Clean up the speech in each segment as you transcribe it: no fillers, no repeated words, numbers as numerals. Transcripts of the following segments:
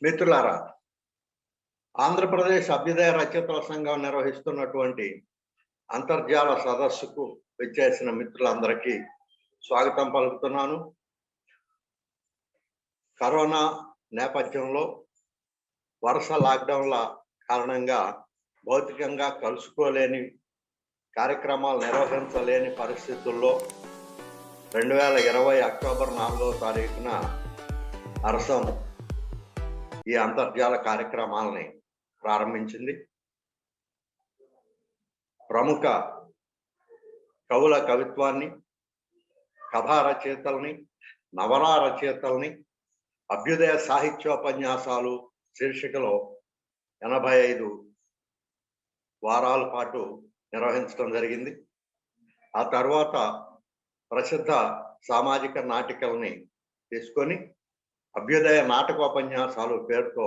మిత్రులారా, ఆంధ్రప్రదేశ్ అభ్యుదయ రచయితల సంఘం నిర్వహిస్తున్నటువంటి అంతర్జాల సదస్సుకు విచ్చేసిన మిత్రులందరికీ స్వాగతం పలుకుతున్నాను. కరోనా నేపథ్యంలో వరుస లాక్డౌన్ల కారణంగా భౌతికంగా కలుసుకోలేని, కార్యక్రమాలు నిర్వహించలేని పరిస్థితుల్లో 2020 అక్టోబర్ 4వ తారీఖున అరసం ఈ అంతర్జాల కార్యక్రమాలని ప్రారంభించింది. ప్రముఖ కవుల కవిత్వాన్ని, కథా రచయితల్ని, నవలా రచయితల్ని అభ్యుదయ సాహిత్యోపన్యాసాలు శీర్షికలో 85 వారాల పాటు నిర్వహించడం జరిగింది. ఆ తర్వాత ప్రసిద్ధ సామాజిక నాటికల్ని తీసుకొని అభ్యుదయ నాటకోపన్యాసాలు పేరుతో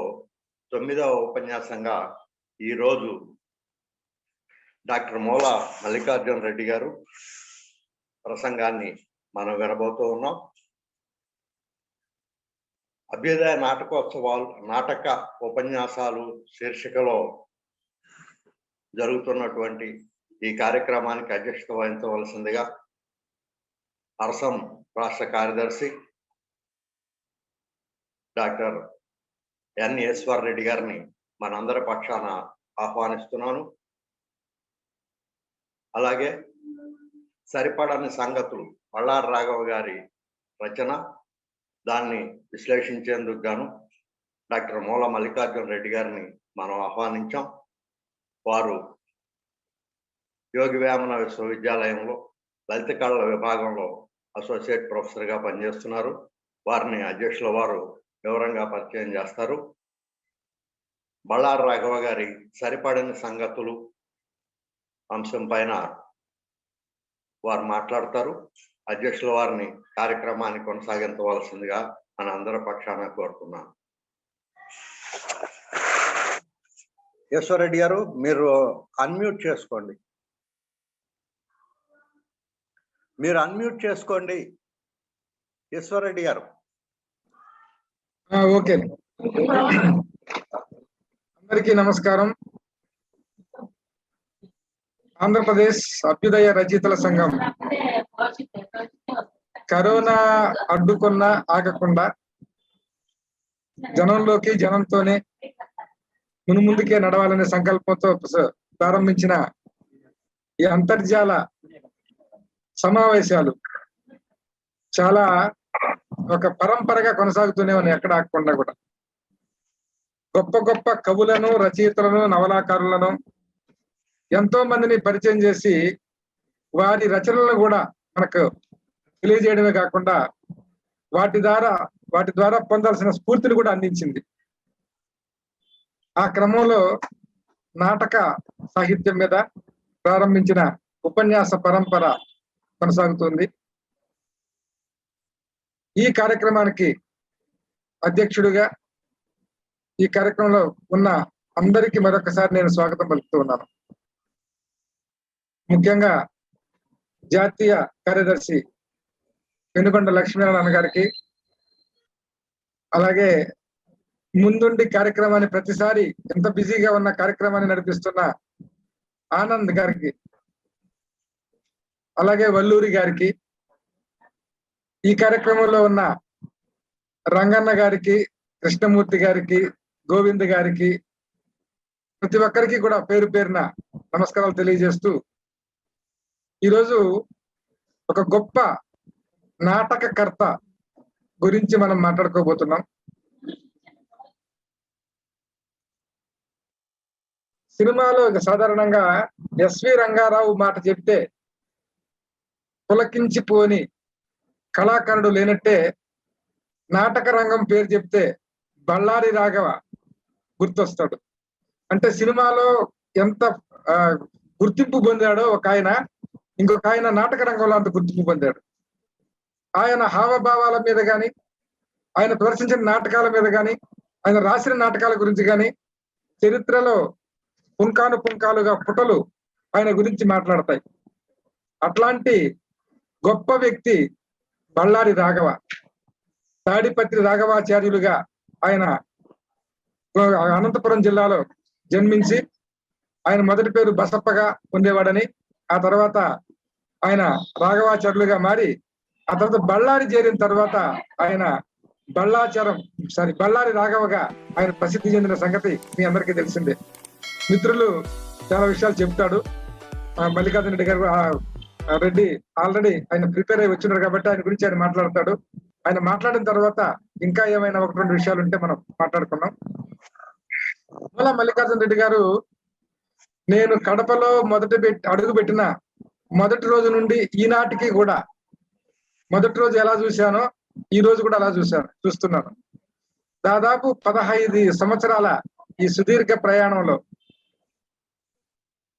9వ ఉపన్యాసంగా ఈరోజు డాక్టర్ మూల మల్లికార్జున రెడ్డి గారు ప్రసంగాన్ని మనం వినబోతూ ఉన్నాం. అభ్యుదయ నాటకోత్సవాలు, నాటక ఉపన్యాసాలు శీర్షికలో జరుగుతున్నటువంటి ఈ కార్యక్రమానికి అధ్యక్షత వహించవలసిందిగా అరసం రాష్ట్ర కార్యదర్శి డాక్టర్ ఎన్ ఈశ్వర్ రెడ్డి గారిని మనందరి పక్షాన ఆహ్వానిస్తున్నాను. అలాగే సరిపడని సంగతులు బళ్ళారి రాఘవ గారి రచన, దాన్ని విశ్లేషించేందుకు గాను డాక్టర్ మూల మల్లికార్జున రెడ్డి గారిని మనం ఆహ్వానించాం. వారు యోగి వేమన విశ్వవిద్యాలయంలో లలిత కళల విభాగంలో అసోసియేట్ ప్రొఫెసర్గా పనిచేస్తున్నారు. వారిని అధ్యక్షుల వారు వివరంగా పరిచయం చేస్తారు. బళ్ళారి రాఘవ గారి సరిపడని సంగతులు అంశం పైన వారు మాట్లాడతారు. అధ్యక్షుల వారిని కార్యక్రమాన్ని కొనసాగించవలసిందిగా మన అందరి పక్షాన కోరుతున్నాను. ఈశ్వరరెడ్డి గారు, మీరు అన్మ్యూట్ చేసుకోండి. ఈశ్వరరెడ్డి గారు. ఓకే, అందరికీ నమస్కారం. ఆంధ్రప్రదేశ్ అభ్యుదయ రచయితల సంఘం కరోనా అడ్డుకున్నా ఆగకుండా జనంలోకి, జనంతోనే మునుముందుకే నడవాలనే సంకల్పంతో ప్రారంభించిన ఈ అంతర్జాల సమావేశాలు చాలా ఒక పరంపరగా కొనసాగుతూనే ఉన్నాయి. ఎక్కడ ఆగకుండా కూడా గొప్ప గొప్ప కవులను, రచయితలను, నవలాకారులను ఎంతో మందిని పరిచయం చేసి వారి రచనలను కూడా మనకు తెలియజేయడమే కాకుండా వాటి ద్వారా పొందాల్సిన స్ఫూర్తిని కూడా అందించింది. ఆ క్రమంలో నాటక సాహిత్యం మీద ప్రారంభించిన ఉపన్యాస పరంపర కొనసాగుతుంది. ఈ కార్యక్రమానికి అధ్యక్షుడిగా ఈ కార్యక్రమంలో ఉన్న అందరికీ మరొకసారి నేను స్వాగతం పలుకుతూ ఉన్నాను. ముఖ్యంగా జాతీయ కార్యదర్శి పెనుగొండ లక్ష్మీనారాయణ గారికి, అలాగే ముందుండి కార్యక్రమాన్ని ప్రతిసారి ఎంత బిజీగా ఉన్న కార్యక్రమాన్ని నడిపిస్తున్న ఆనంద్ గారికి, అలాగే వల్లూరి గారికి, ఈ కార్యక్రమంలో ఉన్న రంగన్న గారికి, కృష్ణమూర్తి గారికి, గోవింద్ గారికి, ప్రతి ఒక్కరికి కూడా పేరు పేరున నమస్కారాలు తెలియజేస్తూ ఈరోజు ఒక గొప్ప నాటకకర్త గురించి మనం మాట్లాడుకోబోతున్నాం. సినిమాలో సాధారణంగా ఎస్వి రంగారావు మాట చెప్తే పులకించిపోని కళాకారుడు లేనట్టే, నాటక రంగం పేరు చెప్తే బళ్ళారి రాఘవ గుర్తొస్తాడు. అంటే సినిమాలో ఎంత గుర్తింపు పొందాడో ఒక ఆయన, ఇంకొక ఆయన నాటక రంగంలో అంత గుర్తింపు పొందాడు. ఆయన హావభావాల మీద కానీ, ఆయన ప్రదర్శించిన నాటకాల మీద కానీ, ఆయన రాసిన నాటకాల గురించి కానీ చరిత్రలో పుంకాలుగా పుటలు ఆయన గురించి మాట్లాడతాయి. అట్లాంటి గొప్ప వ్యక్తి బళ్ళారి రాఘవ. తాడిపత్రి రాఘవాచార్యులుగా ఆయన అనంతపురం జిల్లాలో జన్మించి ఆయన మొదటి పేరు బసప్పగా ఉండేవాడని, ఆ తర్వాత ఆయన రాఘవాచార్యులుగా మారి, ఆ తర్వాత బళ్ళారి చేరిన తర్వాత ఆయన బళ్ళారి రాఘవగా ఆయన ప్రసిద్ధి చెందిన సంగతి మీ అందరికీ తెలిసిందే. మిత్రులు చాలా విషయాలు చెప్తాడు. మల్లికార్జున రెడ్డి గారు రెడ్డి ఆల్రెడీ ఆయన ప్రిపేర్ అయి వచ్చినారు కాబట్టి ఆయన గురించి ఆయన మాట్లాడతాడు. ఆయన మాట్లాడిన తర్వాత ఇంకా ఏమైనా ఒకటి రెండు విషయాలు ఉంటే మనం మాట్లాడుకున్నాం. మళ్ళా మల్లికార్జున రెడ్డి గారు నేను కడపలో అడుగు పెట్టిన మొదటి రోజు నుండి ఈనాటికి కూడా మొదటి రోజు ఎలా చూశానో ఈ రోజు కూడా అలా చూస్తున్నాను. దాదాపు 15 సంవత్సరాల ఈ సుదీర్ఘ ప్రయాణంలో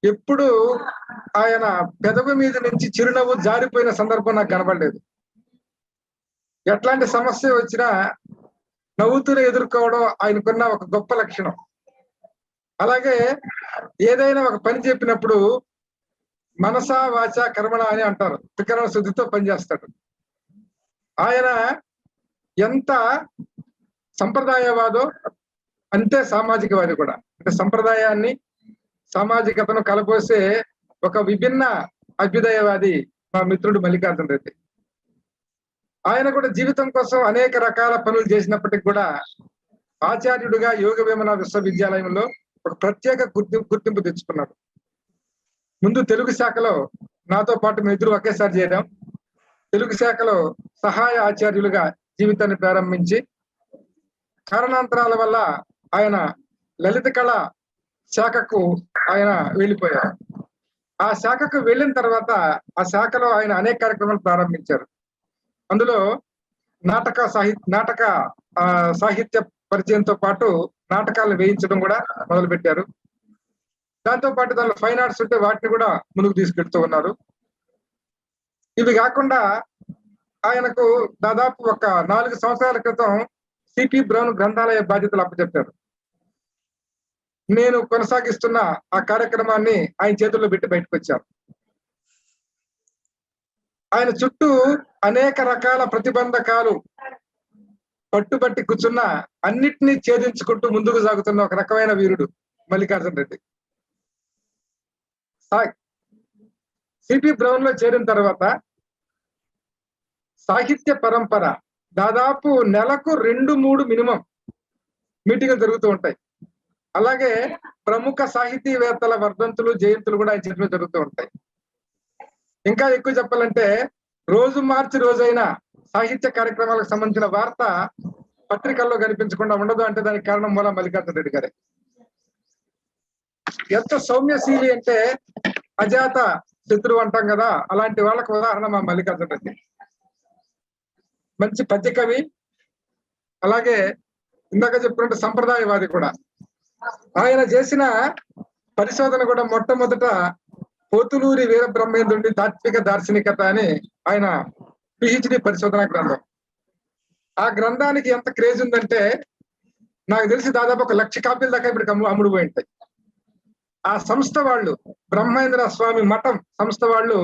ఎప్పుడు ఆయన పెదవి మీద నుంచి చిరునవ్వు జారిపోయిన సందర్భం నాకు కనబడలేదు. ఎట్లాంటి సమస్య వచ్చినా నవ్వుతూనే ఎదుర్కోవడం ఆయనకున్న ఒక గొప్ప లక్షణం. అలాగే ఏదైనా ఒక పని చెప్పినప్పుడు మనసా వాచ కర్మణ అని అంటారు, త్రికరణ శుద్ధితో పనిచేస్తాడు. ఆయన ఎంత సంప్రదాయవాదో అంతే సామాజికవాది కూడా. అంటే సంప్రదాయాన్ని సామాజికతను కలపోసే ఒక విభిన్న అభ్యుదయవాది మా మిత్రుడు మల్లికార్జున రెడ్డి. ఆయన కూడా జీవితం కోసం అనేక రకాల పనులు చేసినప్పటికీ కూడా ఆచార్యుడిగా యోగ వేమన విశ్వవిద్యాలయంలో ఒక ప్రత్యేక గుర్తింపు తెచ్చుకున్నాడు. ముందు తెలుగు శాఖలో నాతో పాటు మేము ఇద్దరు ఒకేసారి చేయడం, తెలుగు శాఖలో సహాయ ఆచార్యులుగా జీవితాన్ని ప్రారంభించి కారణాంతరాల వల్ల ఆయన లలిత కళ శాఖకు ఆయన వెళ్ళిపోయారు. ఆ శాఖకు వెళ్ళిన తర్వాత ఆ శాఖలో ఆయన అనేక కార్యక్రమాలు ప్రారంభించారు. అందులో నాటక సాహిత్య పరిచయంతో పాటు నాటకాలను వేయించడం కూడా మొదలు పెట్టారు. దాంతో పాటు దానిలో ఫైన్ ఆర్ట్స్ ఉంటే వాటిని కూడా ముందుకు తీసుకెళ్తూ ఉన్నారు. ఇవి కాకుండా ఆయనకు దాదాపు ఒక 4 సంవత్సరాల క్రితం సిపి బ్రౌన్ గ్రంథాలయ బాధ్యతలు అప్పచెప్పారు. నేను కొనసాగిస్తున్న ఆ కార్యక్రమాన్ని ఆయన చేతుల్లో పెట్టి బయటకు వచ్చాను. ఆయన చుట్టూ అనేక రకాల ప్రతిబంధకాలు పట్టుబట్టి కూర్చున్న అన్నిటినీ ఛేదించుకుంటూ ముందుకు సాగుతున్న ఒక రకమైన వీరుడు మల్లికార్జున రెడ్డి. సిపి బ్రౌన్ లో చేరిన తర్వాత సాహిత్య పరంపర దాదాపు నెలకు 2-3 మినిమం మీటింగులు జరుగుతూ ఉంటాయి. అలాగే ప్రముఖ సాహితీవేత్తల వర్ధంతులు జయంతులు కూడా ఆయన చేతిలో జరుగుతూ ఉంటాయి. ఇంకా ఎక్కువ చెప్పాలంటే రోజు మార్చి రోజైనా సాహిత్య కార్యక్రమాలకు సంబంధించిన వార్త పత్రికల్లో కనిపించకుండా ఉండదు అంటే దానికి కారణం మూల మల్లికార్జున రెడ్డి గారే. ఎంత సౌమ్యశీలి అంటే అజాత శత్రువు అంటాం కదా, అలాంటి వాళ్ళకు ఉదాహరణ మా మల్లికార్జున రెడ్డి. మంచి పద్య కవి, అలాగే ఇందాక చెప్పుకుంటే సంప్రదాయవాది కూడా. ఆయన చేసిన పరిశోధన కూడా మొట్టమొదట పోతులూరి వీర బ్రహ్మేంద్రుడి తాత్విక దార్శనికత అని ఆయన పిహెచ్డి పరిశోధన గ్రంథం. ఆ గ్రంథానికి ఎంత క్రేజ్ ఉందంటే నాకు తెలిసి దాదాపు 1,00,000 కాపీల దాకా ఇప్పుడు అమ్ముడు పోయి ఉంటాయి. ఆ సంస్థ వాళ్ళు, బ్రహ్మేంద్ర స్వామి మఠం సంస్థ వాళ్ళు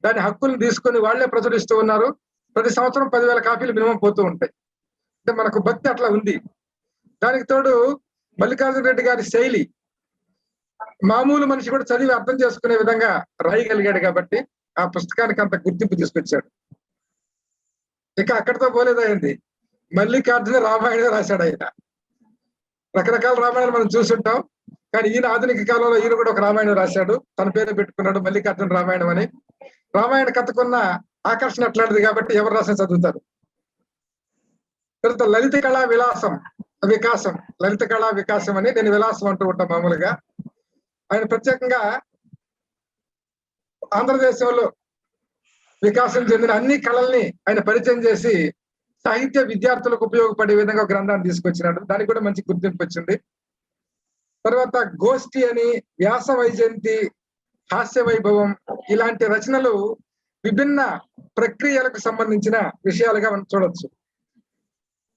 దాని హక్కులు తీసుకొని వాళ్లే ప్రచురిస్తూ ఉన్నారు. ప్రతి సంవత్సరం 10,000 కాపీలు మినిమం పోతూ ఉంటాయి. అంటే మనకు భక్తి అట్లా ఉంది. దానికి తోడు మల్లికార్జున రెడ్డి గారి శైలి మామూలు మనిషి కూడా చదివి అర్థం చేసుకునే విధంగా రాయగలిగాడు కాబట్టి ఆ పుస్తకానికి అంత గుర్తింపు తీసుకొచ్చాడు. ఇక అక్కడితో పోలేదైంది, మల్లికార్జున రామాయణం రాశాడు ఆయన. రకరకాల రామాయణాలు మనం చూసుంటాం, కానీ ఈయన ఆధునిక కాలంలో ఈయన కూడా ఒక రామాయణం రాశాడు. తన పేరు పెట్టుకున్నాడు మల్లికార్జున రామాయణం అని. రామాయణ కథకున్న ఆకర్షణ అట్లాంటిది కాబట్టి ఎవరు రాసిన చదువుతారు. తర్వాత లలిత కళా వికాసం లలిత కళా వికాసం అని నేను విలాసం అంటూ ఉంటాం మామూలుగా. ఆయన ప్రత్యేకంగా ఆంధ్రదేశంలో వికాసం చెందిన అన్ని కళల్ని ఆయన పరిచయం చేసి సాహిత్య విద్యార్థులకు ఉపయోగపడే విధంగా గ్రంథాన్ని తీసుకొచ్చినాడు. దానికి కూడా మంచి గుర్తింపు వచ్చింది. తర్వాత గోష్ఠి అని, వ్యాస వైజయంతి, హాస్య వైభవం ఇలాంటి రచనలు విభిన్న ప్రక్రియలకు సంబంధించిన విషయాలుగా మనం చూడొచ్చు.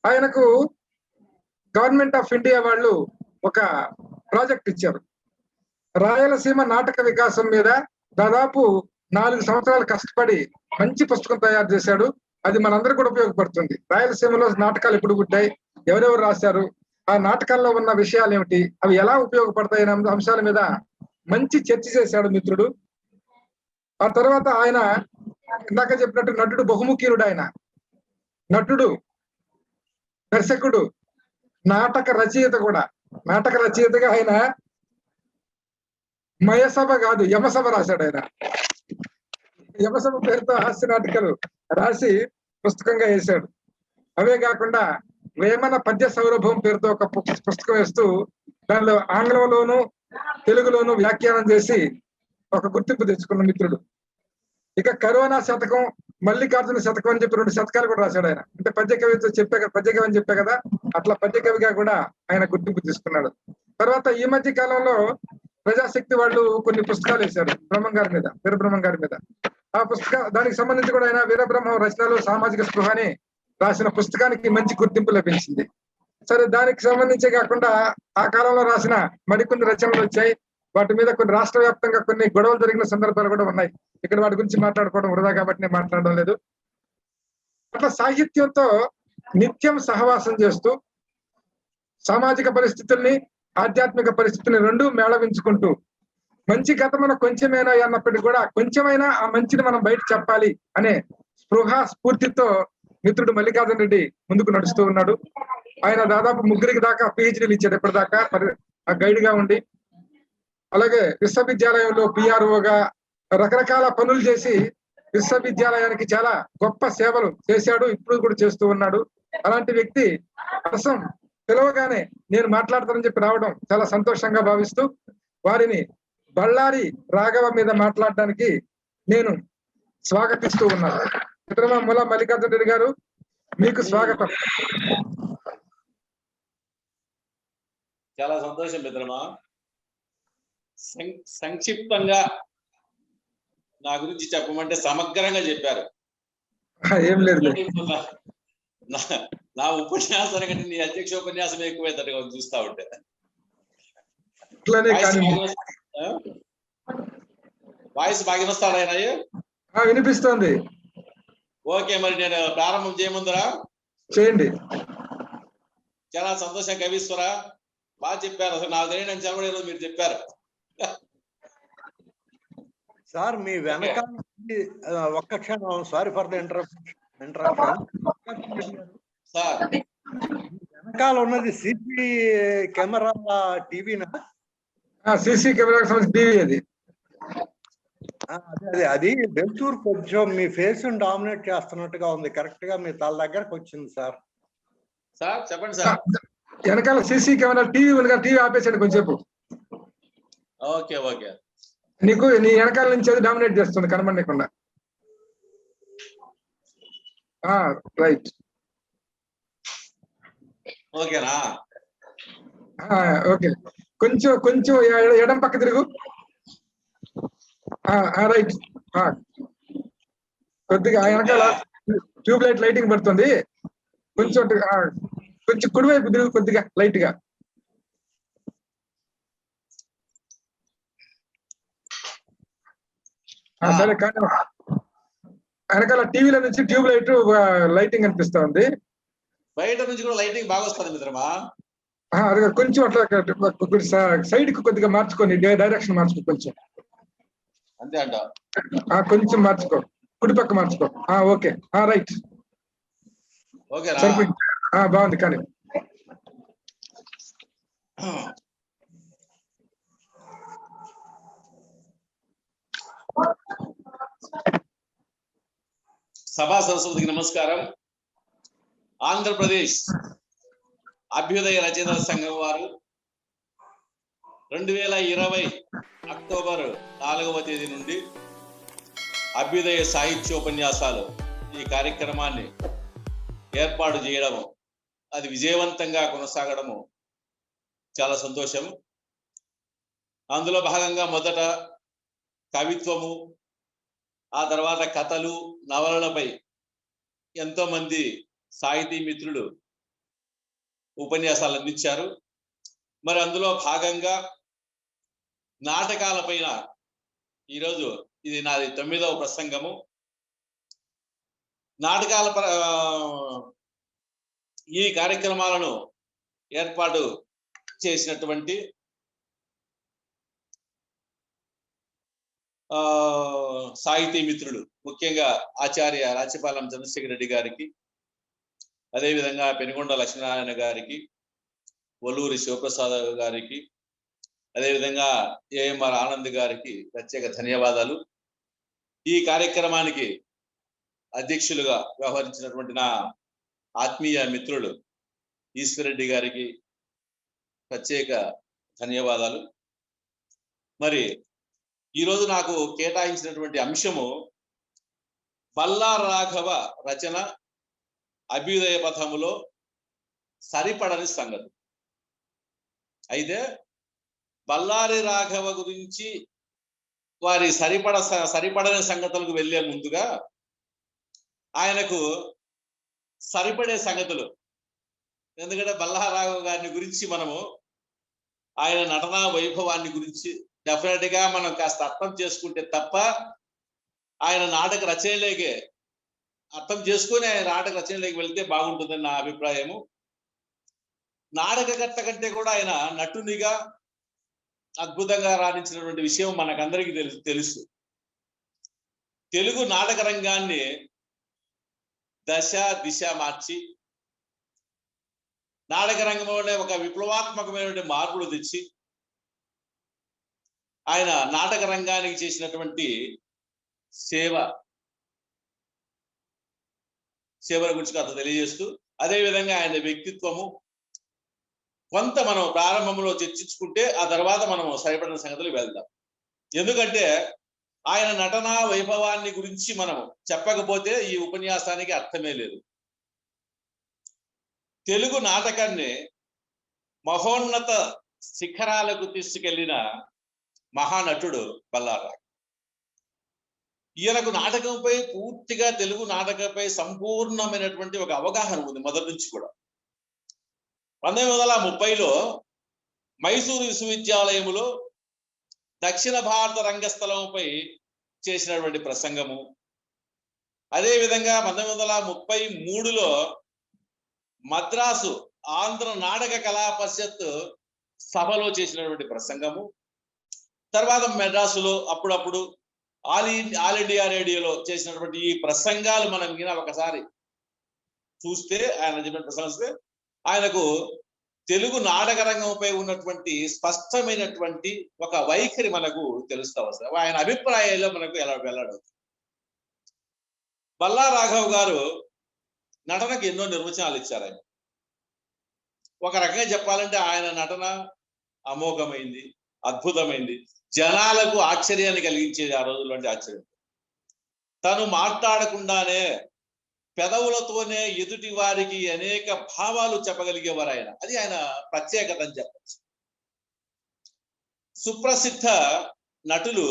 ఆయనకు గవర్నమెంట్ ఆఫ్ ఇండియా వాళ్ళు ఒక ప్రాజెక్ట్ ఇచ్చారు. రాయలసీమ నాటక వికాసం మీద దాదాపు 4 సంవత్సరాలు కష్టపడి మంచి పుస్తకం తయారు చేశాడు. అది మనందరికీ కూడా ఉపయోగపడుతుంది. రాయలసీమలో నాటకాలు ఎప్పుడు పుట్టాయి, ఎవరెవరు రాశారు, ఆ నాటకాల్లో ఉన్న విషయాలు ఏమిటి, అవి ఎలా ఉపయోగపడతాయి అనే అంశాల మీద మంచి చర్చ చేశాడు మిత్రుడు. ఆ తర్వాత ఆయన ఇందాక చెప్పినట్టు నటుడు బహుముఖీనుడు. ఆయన నటుడు, దర్శకుడు, నాటక రచయిత కూడా. నాటక రచయితగా ఆయన మయసభ కాదు యమసభ రాశాడు. ఆయన యమసభ పేరుతో హాస్య నాటకాలు రాసి పుస్తకంగా వేశాడు. అవే కాకుండా వేమన పద్య సౌరభం పేరుతో ఒక పుస్తకం వేస్తూ దానిలో ఆంగ్లంలోను తెలుగులోను వ్యాఖ్యానం చేసి ఒక గుర్తింపు తెచ్చుకున్న మిత్రుడు. ఇక కరోనా శతకం, మల్లికార్జున శతకం అని చెప్పి 2 శతకాలు కూడా రాశాడు ఆయన. అంటే పద్య కవితో పద్య కవి అని చెప్పా కదా, అట్లా పద్య కవిగా కూడా ఆయన గుర్తింపు తీసుకున్నాడు. తర్వాత ఈ మధ్య కాలంలో ప్రజాశక్తి వాళ్ళు కొన్ని పుస్తకాలు వేశారు బ్రహ్మం గారి మీద, వీరబ్రహ్మం గారి మీద. ఆ దానికి సంబంధించి కూడా ఆయన వీరబ్రహ్మం రచనలు సామాజిక స్పృహని రాసిన పుస్తకానికి మంచి గుర్తింపు లభించింది. సరే, దానికి సంబంధించి కాకుండా ఆ కాలంలో రాసిన మరికొన్ని రచనలు వచ్చాయి. వాటి మీద కొన్ని రాష్ట్ర వ్యాప్తంగా కొన్ని గొడవలు జరిగిన సందర్భాలు కూడా ఉన్నాయి. ఇక్కడ వాటి గురించి మాట్లాడుకోవడం వృధా కాబట్టి నేను మాట్లాడడం లేదు. అట్లా సాహిత్యంతో నిత్యం సహవాసం చేస్తూ సామాజిక పరిస్థితుల్ని, ఆధ్యాత్మిక పరిస్థితుల్ని రెండూ మేళవించుకుంటూ మంచి గతమున కొంచెమైనా అన్నప్పటికీ కూడా కొంచెమైనా ఆ మంచిని మనం బయట చెప్పాలి అనే స్పృహ స్ఫూర్తితో మిత్రుడు మల్లికార్జున రెడ్డి ముందుకు నడుస్తూ ఉన్నాడు. ఆయన దాదాపు 3 దాకా పిహెచ్డీలు ఇచ్చాడు ఇప్పటిదాకా గైడ్ గా ఉండి. అలాగే విశ్వవిద్యాలయంలో పిఆర్ఓగా రకరకాల పనులు చేసి విశ్వవిద్యాలయానికి చాలా గొప్ప సేవలు చేశాడు, ఇప్పుడు కూడా చేస్తూ ఉన్నాడు. అలాంటి వ్యక్తి కోసం పిలవగానే నేను మాట్లాడతానని చెప్పి రావడం చాలా సంతోషంగా భావిస్తూ వారిని బళ్ళారి రాఘవ మీద మాట్లాడడానికి నేను స్వాగతిస్తూ ఉన్నాను. మిత్రమా ముల మల్లికార్జున రెడ్డి గారు, మీకు స్వాగతం. చాలా సంతోషం మిత్రమా. సంక్షిప్తంగా నా గురించి చెప్పమంటే సమగ్రంగా చెప్పారు. ఏం లేదు, నా ఉపన్యాసాల కంటే నీ అధ్యక్ష ఉపన్యాసం ఎక్కువైతే చూస్తా ఉంటే. వాయిస్ బాగా వినొస్తాడు ఆయన? వినిపిస్తోంది. ఓకే, మరి నేను ప్రారంభం చేయముందరా చేయండి. చాలా సంతోషం కవీశ్వర, బాగా చెప్పారు. అసలు నాకు తెలియని చెప్పలేదు, మీరు చెప్పారు. సార్ మీ వెనక ఒక్క క్షణం, sorry for the interruption. Sir వెనకాల ఉన్నది సిసి కెమెరా టీవీనా? సిసి కెమెరాకి సంబంధించి టీవీ అది. అది వెళ్తూరు కొంచెం మీ ఫేస్ డామినేట్ చేస్తున్నట్టుగా ఉంది. కరెక్ట్ గా మీ తల దగ్గరకు వచ్చింది సార్. సార్ చెప్పండి సార్. వెనకాల సిసి కెమెరా టీవీ ఉంది, టీవీ ఆపేసాడు కొంచెంసేపు. ఓకే ఓకే, నీకు నీ వెనకాల నుంచి అది డామినేట్ చేస్తుంది కనబడకుండా. రైట్, ఓకేనా? ఓకే, కొంచెం కొంచెం ఎడం పక్క తిరుగు. రైట్, కొద్దిగా వెనకాల ట్యూబ్ లైట్ లైటింగ్ పడుతుంది. కొంచెం కొంచెం కుడివైపు తిరుగు కొద్దిగా లైట్ గా. సరే, కానీ వెనకాల టీవీలో నుంచి ట్యూబ్ లైట్ లైటింగ్ అనిపిస్తా ఉంది. బయట నుంచి కూడా లైటింగ్ బాగా వస్తుంది మిత్రమా. అది కొంచెం అట్లా సైడ్ కి కొద్దిగా మార్చుకోండి, డైరెక్షన్ మార్చుకో కొంచెం. అంతే అంట, కొంచెం మార్చుకో, కుడిపక్క మార్చుకో. ఓకే, రైట్, సరిపోయింది. బాగుంది. కానీ సభా సరస్వతికి నమస్కారం. ఆంధ్రప్రదేశ్ అభ్యుదయ రచయితల సంఘం వారు 2020 అక్టోబర్ 4వ తేదీ నుండి అభ్యుదయ సాహిత్యోపన్యాసాలు ఈ కార్యక్రమాన్ని ఏర్పాటు చేయడము, అది విజయవంతంగా కొనసాగడము చాలా సంతోషం. అందులో భాగంగా మొదట కవిత్వము, ఆ తర్వాత కథలు, నవలలపై ఎంతో మంది సాహితీ మిత్రులు ఉపన్యాసాలు అందించారు. మరి అందులో భాగంగా నాటకాలపైన ఈరోజు ఇది నాది 9వ ప్రసంగము. నాటకాల ఈ కార్యక్రమాలను ఏర్పాటు చేసినటువంటి సాహితీ మిత్రులు, ముఖ్యంగా ఆచార్య రాచపాలెం చంద్రశేఖర్ రెడ్డి గారికి, అదేవిధంగా పెనుగొండ లక్ష్మీనారాయణ గారికి, వల్లూరి శివప్రసాద్ గారికి, అదేవిధంగా ఏఎంఆర్ ఆనంద్ గారికి ప్రత్యేక ధన్యవాదాలు. ఈ కార్యక్రమానికి అధ్యక్షులుగా వ్యవహరించినటువంటి నా ఆత్మీయ మిత్రులు ఈశ్వరెడ్డి గారికి ప్రత్యేక ధన్యవాదాలు. మరి ఈరోజు నాకు కేటాయించినటువంటి అంశము బల్లారి రాఘవ రచన అభ్యుదయ పథములో సరిపడని సంగతి. అయితే బల్లారి రాఘవ గురించి వారి సరిపడని సంగతులకు వెళ్లే ముందుగా ఆయనకు సరిపడే సంగతులు, ఎందుకంటే బల్లారి రాఘవ గారిని గురించి మనము ఆయన నటనా వైభవాన్ని గురించి డెఫినెట్ గా మనం కాస్త అర్థం చేసుకుంటే తప్ప ఆయన నాటక రచనలేకే అర్థం చేసుకుని ఆయన నాటక రచనలోకి వెళ్తే బాగుంటుందని నా అభిప్రాయము. నాటకకర్త కంటే కూడా ఆయన నటునిగా అద్భుతంగా రాణించినటువంటి విషయం మనకందరికీ తెలుసు. తెలుగు నాటక రంగాన్ని దశ దిశ మార్చి నాటక రంగంలోనే ఒక విప్లవాత్మకమైనటువంటి మార్పులు తెచ్చి ఆయన నాటక రంగానికి చేసినటువంటి సేవల గురించి కథ తెలియజేస్తూ, అదేవిధంగా ఆయన వ్యక్తిత్వము కొంత మనం ప్రారంభంలో చర్చించుకుంటే ఆ తర్వాత మనం సరిపడిన సంగతులు వెళ్దాం. ఎందుకంటే ఆయన నటనా వైభవాన్ని గురించి మనం చెప్పకపోతే ఈ ఉపన్యాసానికి అర్థమే లేదు. తెలుగు నాటకాన్ని మహోన్నత శిఖరాలకు తీసుకెళ్లిన మహానటుడు బల్లారి రాఘవ. ఈయనకు నాటకంపై పూర్తిగా తెలుగు నాటకంపై సంపూర్ణమైనటువంటి ఒక అవగాహన ఉంది మొదటి నుంచి కూడా. 1930లో మైసూరు విశ్వవిద్యాలయంలో దక్షిణ భారత రంగస్థలంపై చేసినటువంటి ప్రసంగము, అదేవిధంగా 1933లో మద్రాసు ఆంధ్ర నాటక కళా పరిషత్ సభలో చేసినటువంటి ప్రసంగము, తర్వాత మెడ్రాసులో అప్పుడప్పుడు ఆల్ ఇండియా రేడియోలో చేసినటువంటి ఈ ప్రసంగాలు మనం ఒకసారి చూస్తే, ఆయన చెప్పిన ప్రసంగిస్తే ఆయనకు తెలుగు నాటక రంగంపై ఉన్నటువంటి స్పష్టమైనటువంటి ఒక వైఖరి మనకు తెలుస్తా వస్తుంది. ఆయన అభిప్రాయాల్లో మనకు ఎలా వెళ్ళాడవుతుంది. బల్లారి రాఘవ గారు నటనకు ఎన్నో నిర్వచనాలు ఇచ్చారు. ఆయన ఒక రకంగా చెప్పాలంటే ఆయన నటన అమోఘమైంది, అద్భుతమైంది, జనాలకు ఆశ్చర్యాన్ని కలిగించేది. ఆ రోజుల్లో అంటే ఆశ్చర్యం. తను మాట్లాడకుండానే పెదవులతోనే ఎదుటి వారికి అనేక భావాలు చెప్పగలిగేవారు ఆయన. అది ఆయన ప్రత్యేకత అని చెప్పచ్చు. సుప్రసిద్ధ నటులు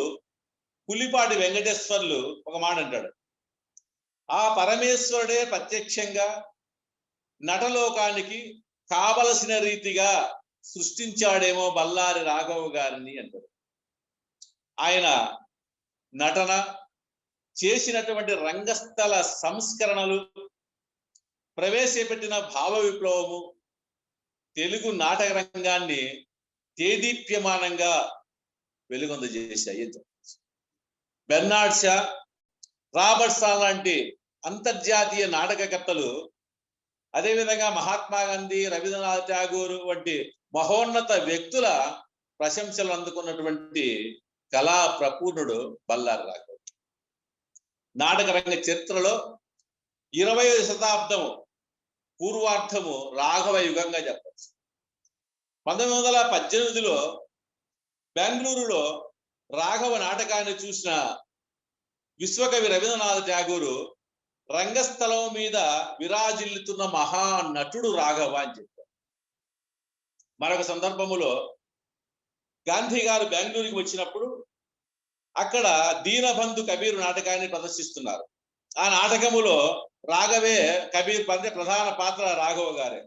పులిపాటి వెంకటేశ్వర్లు ఒక మాట అంటాడు, ఆ పరమేశ్వరుడే ప్రత్యక్షంగా నటలోకానికి కావలసిన రీతిగా సృష్టించాడేమో బల్లారి రాఘవ గారిని అంటారు. ఆయన నటన చేసినటువంటి రంగస్థల సంస్కరణలు, ప్రవేశపెట్టిన భావ విప్లవము తెలుగు నాటక రంగాన్ని తేదీప్యమానంగా వెలుగొందజేశాయి. బెర్నార్డ్ షా, రాబర్ట్ షా లాంటి అంతర్జాతీయ నాటకకర్తలు, అదేవిధంగా మహాత్మా గాంధీ, రవీంద్రనాథ్ ఠాగూర్ వంటి మహోన్నత వ్యక్తుల ప్రశంసలు అందుకున్నటువంటి కళా ప్రపూర్ణుడు బల్లారి రాఘవ. నాటక రంగ చరిత్రలో 20వ శతాబ్దము పూర్వార్థము రాఘవ యుగంగా చెప్పచ్చు. 1918లో బెంగళూరులో రాఘవ నాటకాన్ని చూసిన విశ్వకవి రవీంద్రనాథ్ ఠాగూర్ రంగస్థలం మీద విరాజిల్లుతున్న మహానటుడు రాఘవ అని చెప్పారు. మరొక సందర్భములో గాంధీ గారు బెంగళూరుకి వచ్చినప్పుడు అక్కడ దీనబంధు కబీర్ నాటకాన్ని ప్రదర్శిస్తున్నారు. ఆ నాటకములో రాఘవే కబీర్ ప్రధాన పాత్ర రాఘవ గారే.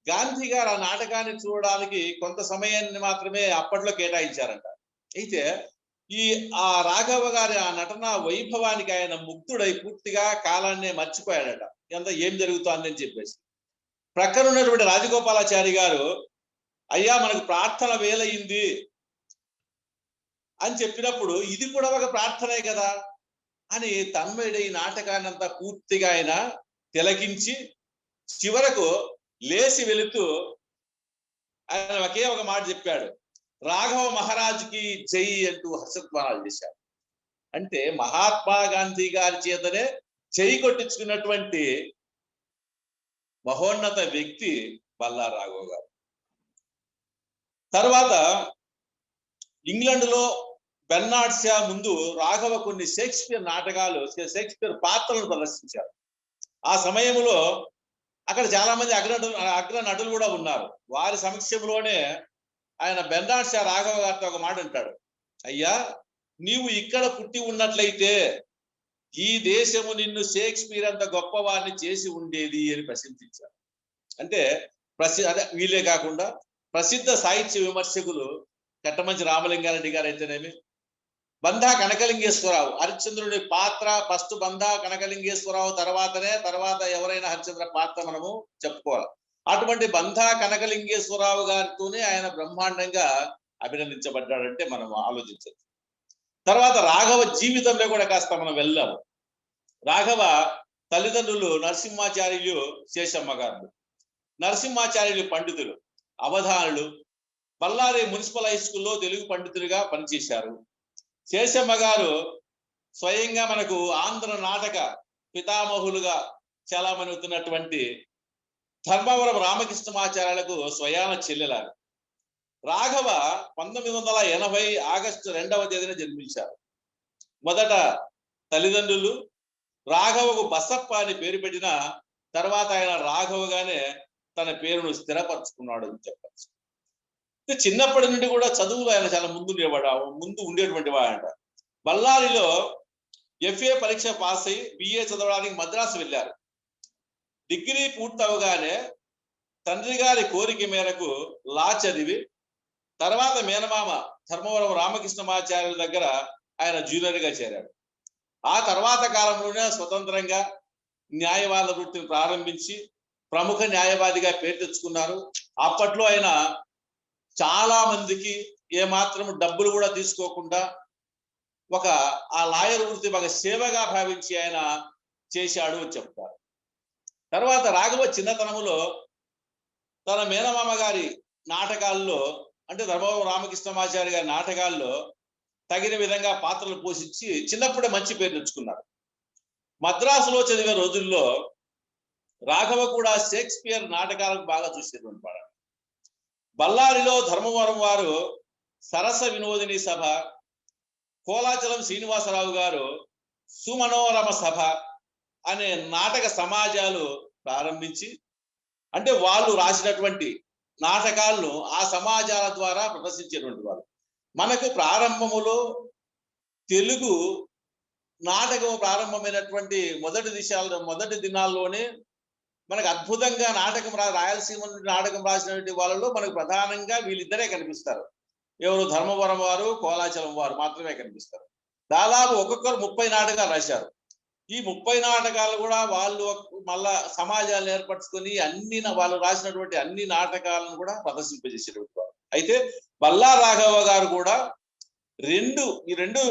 గాంధీ గారు ఆ నాటకాన్ని చూడడానికి కొంత సమయాన్ని మాత్రమే అప్పట్లో కేటాయించారంట. అయితే ఆ రాఘవ గారి ఆ నటన వైభవానికి ఆయన ముగ్ధుడై పూర్తిగా కాలాన్నే మర్చిపోయాడట. ఎంత ఏం జరుగుతోందని చెప్పేసి ప్రక్కన ఉన్నటువంటి రాజగోపాలాచారి గారు, అయ్యా మనకు ప్రార్థన వేలయింది అని చెప్పినప్పుడు ఇది కూడా ఒక ప్రార్థనే కదా అని తన్మయుడు ఈ నాటకాన్ని అంతా పూర్తిగా ఆయన తిలకించి చివరకు లేచి వెళుతూ ఆయన ఒకే ఒక మాట చెప్పాడు, రాఘవ మహారాజుకి జై అంటూ హర్షధ్వానాలు చేశాడు. అంటే మహాత్మా గాంధీ గారి చేతనే జై కొట్టించుకున్నటువంటి మహోన్నత వ్యక్తి బల్లారు రాఘవ గారు. తర్వాత ఇంగ్లాండ్లో బెర్నార్డ్ షా ముందు రాఘవ కొన్ని షేక్స్పియర్ నాటకాలు, షేక్స్పియర్ పాత్రలను ప్రదర్శించారు. ఆ సమయంలో అక్కడ చాలా మంది అగ్ర నటులు కూడా ఉన్నారు. వారి సమక్షంలోనే ఆయన బెర్నార్డ్ షా రాఘవ గారితో ఒక మాట అంటాడు, అయ్యా నీవు ఇక్కడ పుట్టి ఉన్నట్లయితే ఈ దేశము నిన్ను షేక్స్పియర్ అంత గొప్పవారిని చేసి ఉండేది అని ప్రశంసించారు. అంటే అదే వీళ్ళే కాకుండా ప్రసిద్ధ సాహిత్య విమర్శకులు కట్టమంచి రామలింగారెడ్డి గారు అయితేనేమి, బంధా కనకలింగేశ్వరరావు, హరిశ్చంద్రుడి పాత్ర ఫస్ట్ బంధా కనకలింగేశ్వరరావు తర్వాత ఎవరైనా హరిశ్చంద్ర పాత్ర మనము చెప్పుకోవాలి. అటువంటి బంధా కనకలింగేశ్వరరావు గారితోనే ఆయన బ్రహ్మాండంగా అభినందించబడ్డాడంటే మనం ఆలోచించవచ్చు. తర్వాత రాఘవ జీవితంలో కూడా కాస్త మనం వెళ్దాము. రాఘవ తల్లిదండ్రులు నరసింహాచార్యులు, శేషమ్మ గారు. నరసింహాచార్యులు పండితులు, అవధానులు, బళ్ళారి మున్సిపల్ హై స్కూల్లో తెలుగు పండితులుగా పనిచేశారు. శేషమ్మ గారు స్వయంగా మనకు ఆంధ్ర నాటక పితామహులుగా చాలామంది అవుతున్నటువంటి ధర్మవరం రామకృష్ణమాచార్యులకు స్వయాన చెల్లెలారు. రాఘవ 1980 ఆగస్టు 2వ తేదీన జన్మించారు. మొదట తల్లిదండ్రులు రాఘవకు బసప్ప అని పేరు పెట్టిన తర్వాత ఆయన రాఘవగానే తన పేరును స్థిరపరచుకున్నాడు అని చెప్పచ్చు. చిన్నప్పటి నుండి కూడా చదువులో ఆయన చాలా ముందు ఉండేటువంటి వాడంట. బళ్ళారిలో FA పరీక్ష పాస్ అయి BA చదవడానికి మద్రాసు వెళ్ళారు. డిగ్రీ పూర్తవగానే తండ్రి గారి కోరిక మేరకు లా చదివి తర్వాత మేనమామ ధర్మవరం రామకృష్ణమాచార్యుల దగ్గర ఆయన జూనియర్గా చేరాడు. ఆ తర్వాత కాలంలోనే స్వతంత్రంగా న్యాయవాద వృత్తిని ప్రారంభించి ప్రముఖ న్యాయవాదిగా పేరు తెచ్చుకున్నారు. అప్పట్లో ఆయన చాలా మందికి ఏమాత్రం డబ్బులు కూడా తీసుకోకుండా ఆ లాయర్ వృత్తి ఒక సేవగా భావించి ఆయన చేశాడు అని చెప్తారు. తర్వాత రాఘవ చిన్నతనములో తన మేనమామ గారి నాటకాల్లో, అంటే ధర్మవరం రామకృష్ణమాచార్య గారి నాటకాల్లో తగిన విధంగా పాత్రలు పోషించి చిన్నప్పుడే మంచి పేరు తెచ్చుకున్నారు. మద్రాసులో చదివే రోజుల్లో రాఘవ కూడా షేక్స్పియర్ నాటకాలకు బాగా చూసేటువంటి వాడు. బళ్ళారిలో ధర్మవరం వారు సరస వినోదిని సభ, కోలాచలం శ్రీనివాసరావు గారు సుమనోరమ సభ అనే నాటక సమాజాలు ప్రారంభించి, అంటే వాళ్ళు రాసినటువంటి నాటకాలను ఆ సమాజాల ద్వారా ప్రదర్శించేటువంటి వాళ్ళు. మనకు ప్రారంభములో తెలుగు నాటకం ప్రారంభమైనటువంటి మొదటి దినాల్లోనే మనకు అద్భుతంగా నాటకం రాయలసీమ నుండి నాటకం రాసినటువంటి వాళ్ళలో మనకు ప్రధానంగా వీళ్ళిద్దరే కనిపిస్తారు. ఎవరు? ధర్మవరం వారు, కోలాచలం వారు మాత్రమే కనిపిస్తారు. దాదాపు ఒక్కొక్కరు 30 నాటకాలు రాశారు. ఈ 30 నాటకాలు కూడా వాళ్ళు మళ్ళా సమాజాలను ఏర్పరచుకొని వాళ్ళు రాసినటువంటి అన్ని నాటకాలను కూడా ప్రదర్శింపజేసేటువంటి వారు. అయితే బల్లారు రాఘవ గారు కూడా ఈ రెండు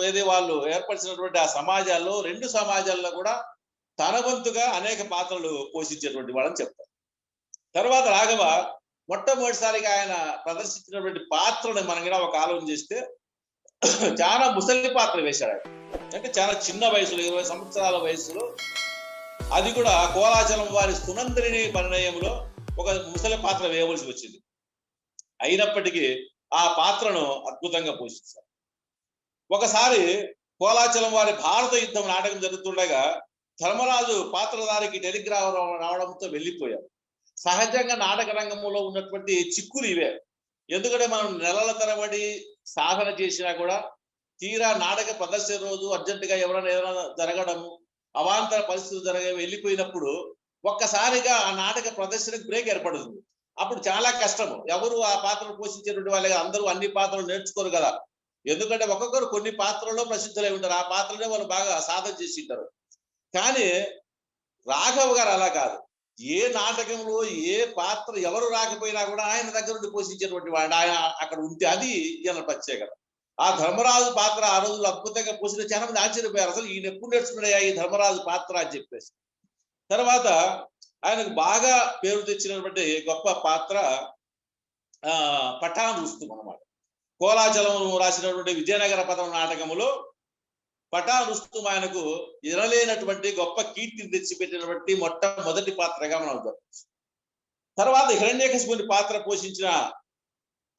ఏది వాళ్ళు ఏర్పరిచినటువంటి ఆ సమాజాల్లో 2 సమాజాల్లో కూడా తన వంతుగా అనేక పాత్రలు పోషించేటువంటి వాళ్ళని చెప్తారు. తర్వాత రాఘవ మొట్టమొదటిసారిగా ఆయన ప్రదర్శించినటువంటి పాత్రను మనం కూడా ఒక ఆలోచన చేస్తే చాలా ముసలి పాత్ర వేశాడు ఆయన. అంటే చాలా చిన్న వయసులో, 20 సంవత్సరాల వయసులో, అది కూడా కోలాచలం వారి సునందరిని పరిణయంలో ఒక ముసలి పాత్ర వేయవలసి వచ్చింది. అయినప్పటికీ ఆ పాత్రను అద్భుతంగా పోషించారు. ఒకసారి కోలాచలం వారి భారత యుద్ధం నాటకం జరుగుతుండగా ధర్మరాజు పాత్రధారికి టెలిగ్రామ్ రావడంతో వెళ్ళిపోయారు. సహజంగా నాటక రంగంలో ఉన్నటువంటి చిక్కులు ఇవే. ఎందుకంటే మనం నెలల తరబడి సాధన చేసినా కూడా తీరా నాటక ప్రదర్శన రోజు అర్జెంటుగా ఏదైనా జరగడము, అవాంతర పరిస్థితులు వెళ్ళిపోయినప్పుడు ఒక్కసారిగా ఆ నాటక ప్రదర్శనకు బ్రేక్ ఏర్పడుతుంది. అప్పుడు చాలా కష్టము. ఎవరు ఆ పాత్రలు పోషించేటువంటి వాళ్ళే, అందరూ అన్ని పాత్రలు నేర్చుకోరు కదా. ఎందుకంటే ఒక్కొక్కరు కొన్ని పాత్రల్లో ప్రసిద్ధులై ఉంటారు. ఆ పాత్రలే వాళ్ళు బాగా సాధన చేసి ఉంటారు. కానీ రాఘవ గారు అలా కాదు. ఏ నాటకంలో ఏ పాత్ర ఎవరు రాకపోయినా కూడా ఆయన దగ్గర నుండి పోషించేటువంటి వాడు ఆయన అక్కడ ఉంటే అది ఈయన ప్రత్యేకత. ఆ ధర్మరాజు పాత్ర ఆ రోజుల్లో అద్భుతంగా పోషించిన చాలా మంది ఆశ్చర్యపోయారు, అసలు ఈయన ఎప్పుడు నేర్చుకున్నాయా ఈ ధర్మరాజు పాత్ర అని చెప్పేసి. తర్వాత ఆయనకు బాగా పేరు తెచ్చినటువంటి గొప్ప పాత్ర పఠాన్ రుస్తుం అన్నమాట. కోలాచలం రాసినటువంటి విజయనగర పదం నాటకములో పఠాన్ రుస్తుం ఆయనకు ఎనలేనటువంటి గొప్ప కీర్తిని తెచ్చిపెట్టినటువంటి మొట్టమొదటి పాత్రగా మనం చెప్పచ్చు. తర్వాత హిరణ్యకశిపుని పాత్ర పోషించిన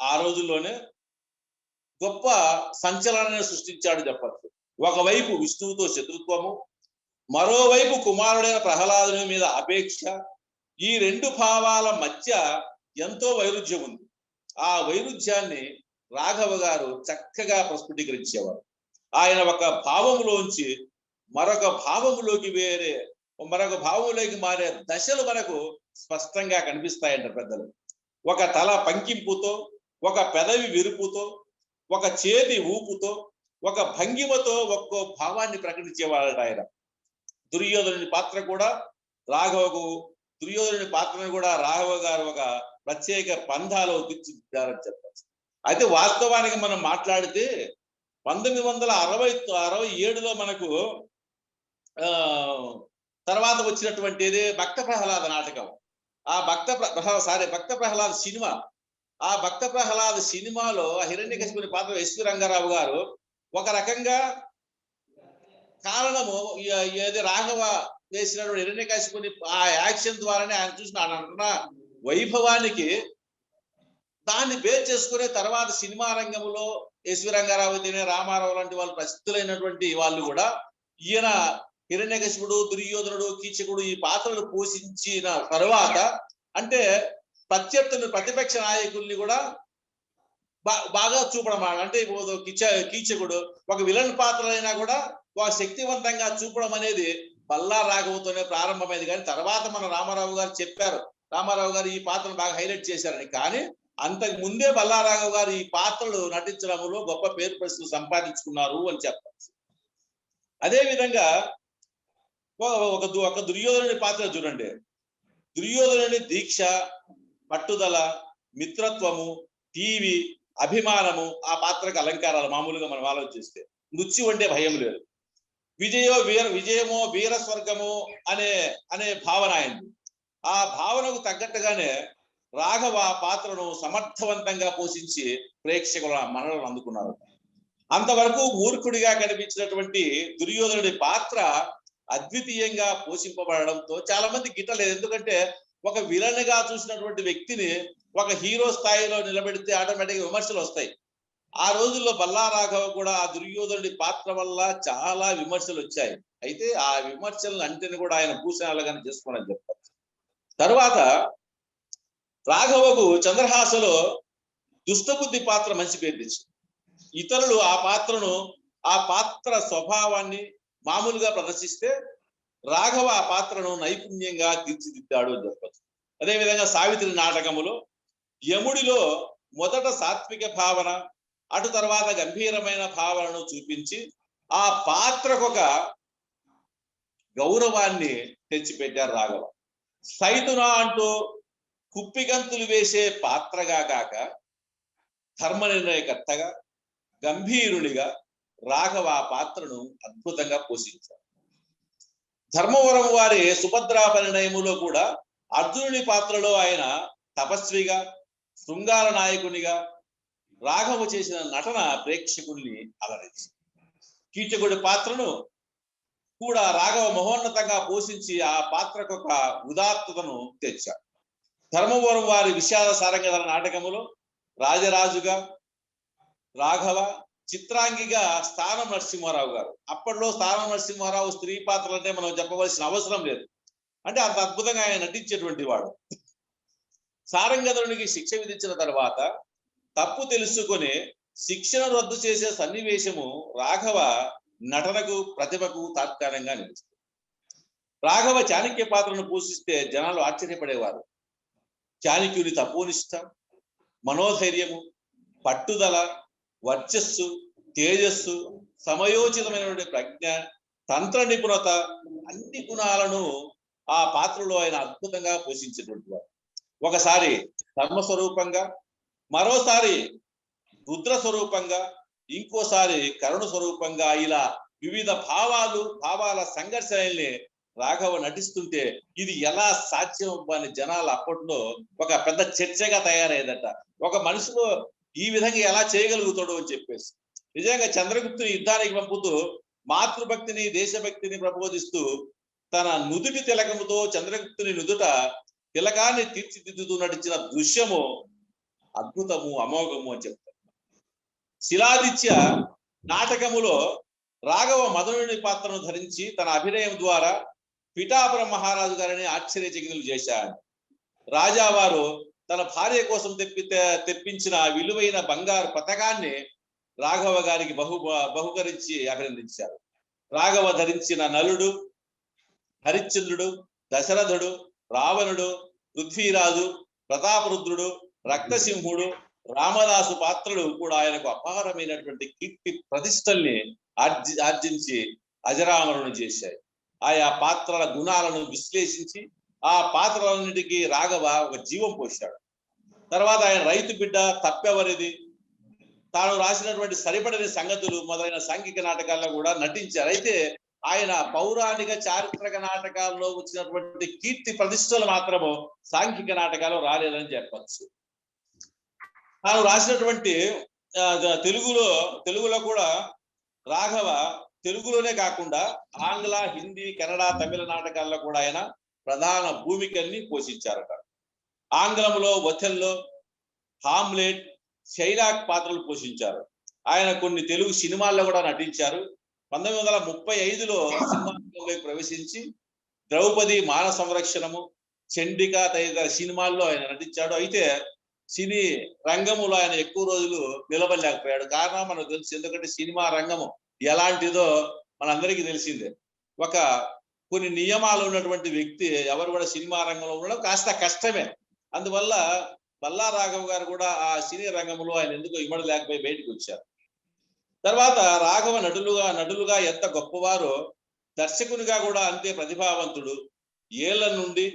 ఆ రోజుల్లోనే గొప్ప సంచలనాన్ని సృష్టించాడు చెప్పచ్చు. ఒకవైపు విష్ణువుతో శత్రుత్వము, మరోవైపు కుమారుడైన ప్రహ్లాదుని మీద అపేక్ష. ఈ రెండు భావాల మధ్య ఎంతో వైరుధ్యం ఉంది. ఆ వైరుధ్యాన్ని రాఘవ గారు చక్కగా ప్రస్ఫుటీకరించేవారు. ఆయన ఒక భావములోంచి మరొక భావములోకి మరొక భావంలోకి మారే దశలు మనకు స్పష్టంగా కనిపిస్తాయంట పెద్దలు. ఒక తల పంకింపుతో, ఒక పెదవి విరుపుతో, ఒక చేతి ఊపుతో, ఒక భంగిమతో ఒక్కో భావాన్ని ప్రకటించేవాళ్ళట ఆయన. దుర్యోధనుని పాత్రను కూడా రాఘవ గారు ఒక ప్రత్యేక పంధాలో తీర్చిదిద్దారని చెప్పచ్చు. అయితే వాస్తవానికి మనం మాట్లాడితే 1967లో మనకు తర్వాత వచ్చినటువంటిది భక్త ప్రహ్లాద నాటకం. ఆ భక్త ప్రహ్లాద సినిమా. ఆ భక్త ప్రహ్లాద సినిమాలో హిరణ్యకశిపుని పాత్ర ఎస్వి రంగారావు గారు ఒక రకంగా కారణము ఏది రాఘవ వేసినటువంటి హిరణ్యకశిపుని ఆ యాక్షన్ ద్వారానే ఆయన చూసిన అంటున్న వైభవానికి దాన్ని బేస్ చేసుకునే తర్వాత సినిమా రంగంలో ఎస్వి రంగారావు అయితేనే, రామారావు లాంటి వాళ్ళు ప్రసిద్ధులైనటువంటి వాళ్ళు కూడా ఈయన హిరణ్యకశిపుడు, దుర్యోధనుడు, కీచకుడు ఈ పాత్రలు పోషించిన తర్వాత అంటే ప్రతిపక్ష నాయకుల్ని కూడా బాగా చూపడం. అంటే కీచకుడు ఒక విలన్ పాత్ర అయినా కూడా ఒక శక్తివంతంగా చూపడం అనేది బల్లార్ రాఘవతోనే ప్రారంభమైంది. కానీ తర్వాత మన రామారావు గారు చెప్పారు, రామారావు గారు ఈ పాత్రను బాగా హైలైట్ చేశారని. కానీ అంతకు ముందే బల్లార్ రాఘవ గారు ఈ పాత్రలు నటించడంలో గొప్ప పేరు ప్రశ్నలు సంపాదించుకున్నారు అని చెప్పచ్చు. అదే విధంగా ఒక దుర్యోధనుడి పాత్ర చూడండి. దుర్యోధనుడి దీక్ష, పట్టుదల, మిత్రత్వము, టీవీ, అభిమానము ఆ పాత్రకు అలంకారాలు. మామూలుగా మనం ఆలోచిస్తే మృత్యు అంటే భయం లేదు. విజయమో వీర స్వర్గము అనే భావన అయింది. ఆ భావనకు తగ్గట్టుగానే రాఘవ పాత్రను సమర్థవంతంగా పోషించి ప్రేక్షకుల మన్ననలు అందుకున్నారు. అంతవరకు మూర్ఖుడిగా కనిపించినటువంటి దుర్యోధనుడి పాత్ర అద్వితీయంగా పోషింపబడడంతో చాలా మంది గిట్టలేదు. ఎందుకంటే ఒక విలన్ గా చూసినటువంటి వ్యక్తిని ఒక హీరో స్థాయిలో నిలబెడితే ఆటోమేటిక్గా విమర్శలు వస్తాయి. ఆ రోజుల్లో బల్లార్ రాఘవ కూడా ఆ దుర్యోధనుడి పాత్ర వల్ల చాలా విమర్శలు వచ్చాయి. అయితే ఆ విమర్శలను అంటిని కూడా ఆయన భూషణాలుగానే చేసుకోమని చెప్తారు. తర్వాత రాఘవకు చంద్రహాసలో దుష్టబుద్ధి పాత్ర మంచి పేరు తెచ్చింది. ఇతరులు ఆ పాత్ర స్వభావాన్ని మామూలుగా ప్రదర్శిస్తే రాఘవ ఆ పాత్రను నైపుణ్యంగా తీర్చిదిద్దాడు అని చెప్పచ్చు. అదేవిధంగా సావిత్రి నాటకములో యముడిలో మొదట సాత్విక భావన, అటు తర్వాత గంభీరమైన భావనను చూపించి ఆ పాత్రకు ఒక గౌరవాన్ని తెచ్చిపెట్టారు రాఘవ. సైతున అంటూ కుప్పిగంతులు వేసే పాత్రగా కాక ధర్మ నిర్ణయకర్తగా, గంభీరునిగా రాఘవ ఆ పాత్రను అద్భుతంగా పోషించారు. ధర్మవరం వారి సుభద్రా పరిణయములో కూడా అర్జునుని పాత్రలో ఆయన తపస్విగా, శృంగార నాయకునిగా రాఘవ చేసిన నటన ప్రేక్షకుల్ని అలరించింది. కీచకుడి పాత్రను కూడా రాఘవ మహోన్నతంగా పోషించి ఆ పాత్రకు ఒక ఉదాత్తతను తెచ్చాడు. ధర్మవరం వారి విషాద సారంగధర నాటకములో రాజరాజుగా రాఘవ, చిత్రాంగిగా స్థానం నరసింహారావు గారు. అప్పట్లో స్థానం నరసింహారావు స్త్రీ పాత్రలు అంటే మనం చెప్పవలసిన అవసరం లేదు, అంటే అంత అద్భుతంగా ఆయన నటించేటువంటి వాడు. సారంగధరునికి శిక్ష విధించిన తర్వాత తప్పు తెలుసుకొని శిక్షను రద్దు చేసే సన్నివేశము రాఘవ నటనకు, ప్రతిభకు తాత్కాలికంగా నిలుస్తుంది. రాఘవ చాణక్య పాత్రను పోషిస్తే జనాలు ఆశ్చర్యపడేవారు. చాణక్యుని తపోనిష్ట, మనోధైర్యము, పట్టుదల, వర్చస్సు, తేజస్సు, సమయోచితమైనటువంటి ప్రజ్ఞ, తంత్ర నిపుణత అన్ని గుణాలను ఆ పాత్రలో ఆయన అద్భుతంగా పోషించినటువంటి వారు. ఒకసారి ధర్మ స్వరూపంగా, మరోసారి రుద్ర స్వరూపంగా, ఇంకోసారి కరుణ స్వరూపంగా, ఇలా వివిధ భావాల సంఘర్షణల్ని రాఘవ నటిస్తుంటే ఇది ఎలా సాధ్యం అని జనాలు అప్పట్లో ఒక పెద్ద చర్చగా తయారయ్యేదట. ఒక మనిషిలో ఈ విధంగా ఎలా చేయగలుగుతాడు అని చెప్పేసి. నిజంగా చంద్రగుప్తుని యుద్ధానికి పంపుతూ మాతృభక్తిని, దేశభక్తిని ప్రబోధిస్తూ తన నుదుటి తిలకముతో చంద్రగుప్తుని నుదుట తిలకాన్ని తీర్చిదిద్దుతూ నటించిన దృశ్యము అద్భుతము, అమోఘము అని చెప్తారు. శిలాదిత్య నాటకములో రాఘవ మదనుని పాత్రను ధరించి తన అభినయం ద్వారా పిఠాపురం మహారాజు గారిని ఆశ్చర్యచకితులు చేశాడు. రాజావారు తన భార్య కోసం తెప్పించిన విలువైన బంగారు పతకాన్ని రాఘవ గారికి బహుకరించి అభినందించారు. రాఘవ ధరించిన నలుడు, హరిశ్చంద్రుడు, దశరథుడు, రావణుడు, పృథ్వీరాజు, ప్రతాపరుద్రుడు, రక్తసింహుడు, రామదాసు పాత్రలు కూడా ఆయనకు అపారమైనటువంటి కీర్తి ప్రతిష్టల్ని ఆర్జించి అజరామరును చేశాయి. ఆయా పాత్రల గుణాలను విశ్లేషించి ఆ పాత్రలన్నిటికీ రాఘవ ఒక జీవం పోశాడు. తర్వాత ఆయన రైతు బిడ్డ, తప్పెవరిది, తాను రాసినటువంటి సరిపడని సంగతులు మొదలైన సాంఘిక నాటకాల్లో కూడా నటించారు. అయితే ఆయన పౌరాణిక చారిత్రక నాటకాల్లో వచ్చినటువంటి కీర్తి ప్రతిష్టలు మాత్రము సాంఘిక నాటకాలు రాలేదని చెప్పచ్చు. తాను రాసినటువంటి తెలుగులో కూడా రాఘవ తెలుగులోనే కాకుండా ఆంగ్ల, హిందీ, కన్నడ, తమిళ నాటకాల్లో కూడా ఆయన ప్రధాన భూమికల్ని పోషించారట. ఆంగ్లంలో ఒథెల్లో, హామ్లెట్, షైలాక్ పాత్రలు పోషించారు. ఆయన కొన్ని తెలుగు సినిమాల్లో కూడా నటించారు. 1935లో సినిమాల్లోకి ప్రవేశించి ద్రౌపది, మాన సంరక్షణము, చండిక తదితర సినిమాల్లో ఆయన నటించాడు. అయితే సినీ రంగములో ఆయన ఎక్కువ రోజులు నిలబడలేకపోయాడు. కారణం మనకు తెలుసు, ఎందుకంటే సినిమా రంగము ఎలాంటిదో మనందరికీ తెలిసిందే. కొన్ని నియమాలు ఉన్నటువంటి వ్యక్తి ఎవరు కూడా సినిమా రంగంలో ఉండడం కాస్త కష్టమే. అందువల్ల బల్లా రాఘవ గారు కూడా ఆ సినీ రంగంలో ఆయన ఎందుకో ఇమ్మడలేకపోయి బయటకు వచ్చారు. తర్వాత రాఘవ నటులుగా ఎంత గొప్పవారో దర్శకునిగా కూడా అంతే ప్రతిభావంతుడు. ఏళ్ల నుండి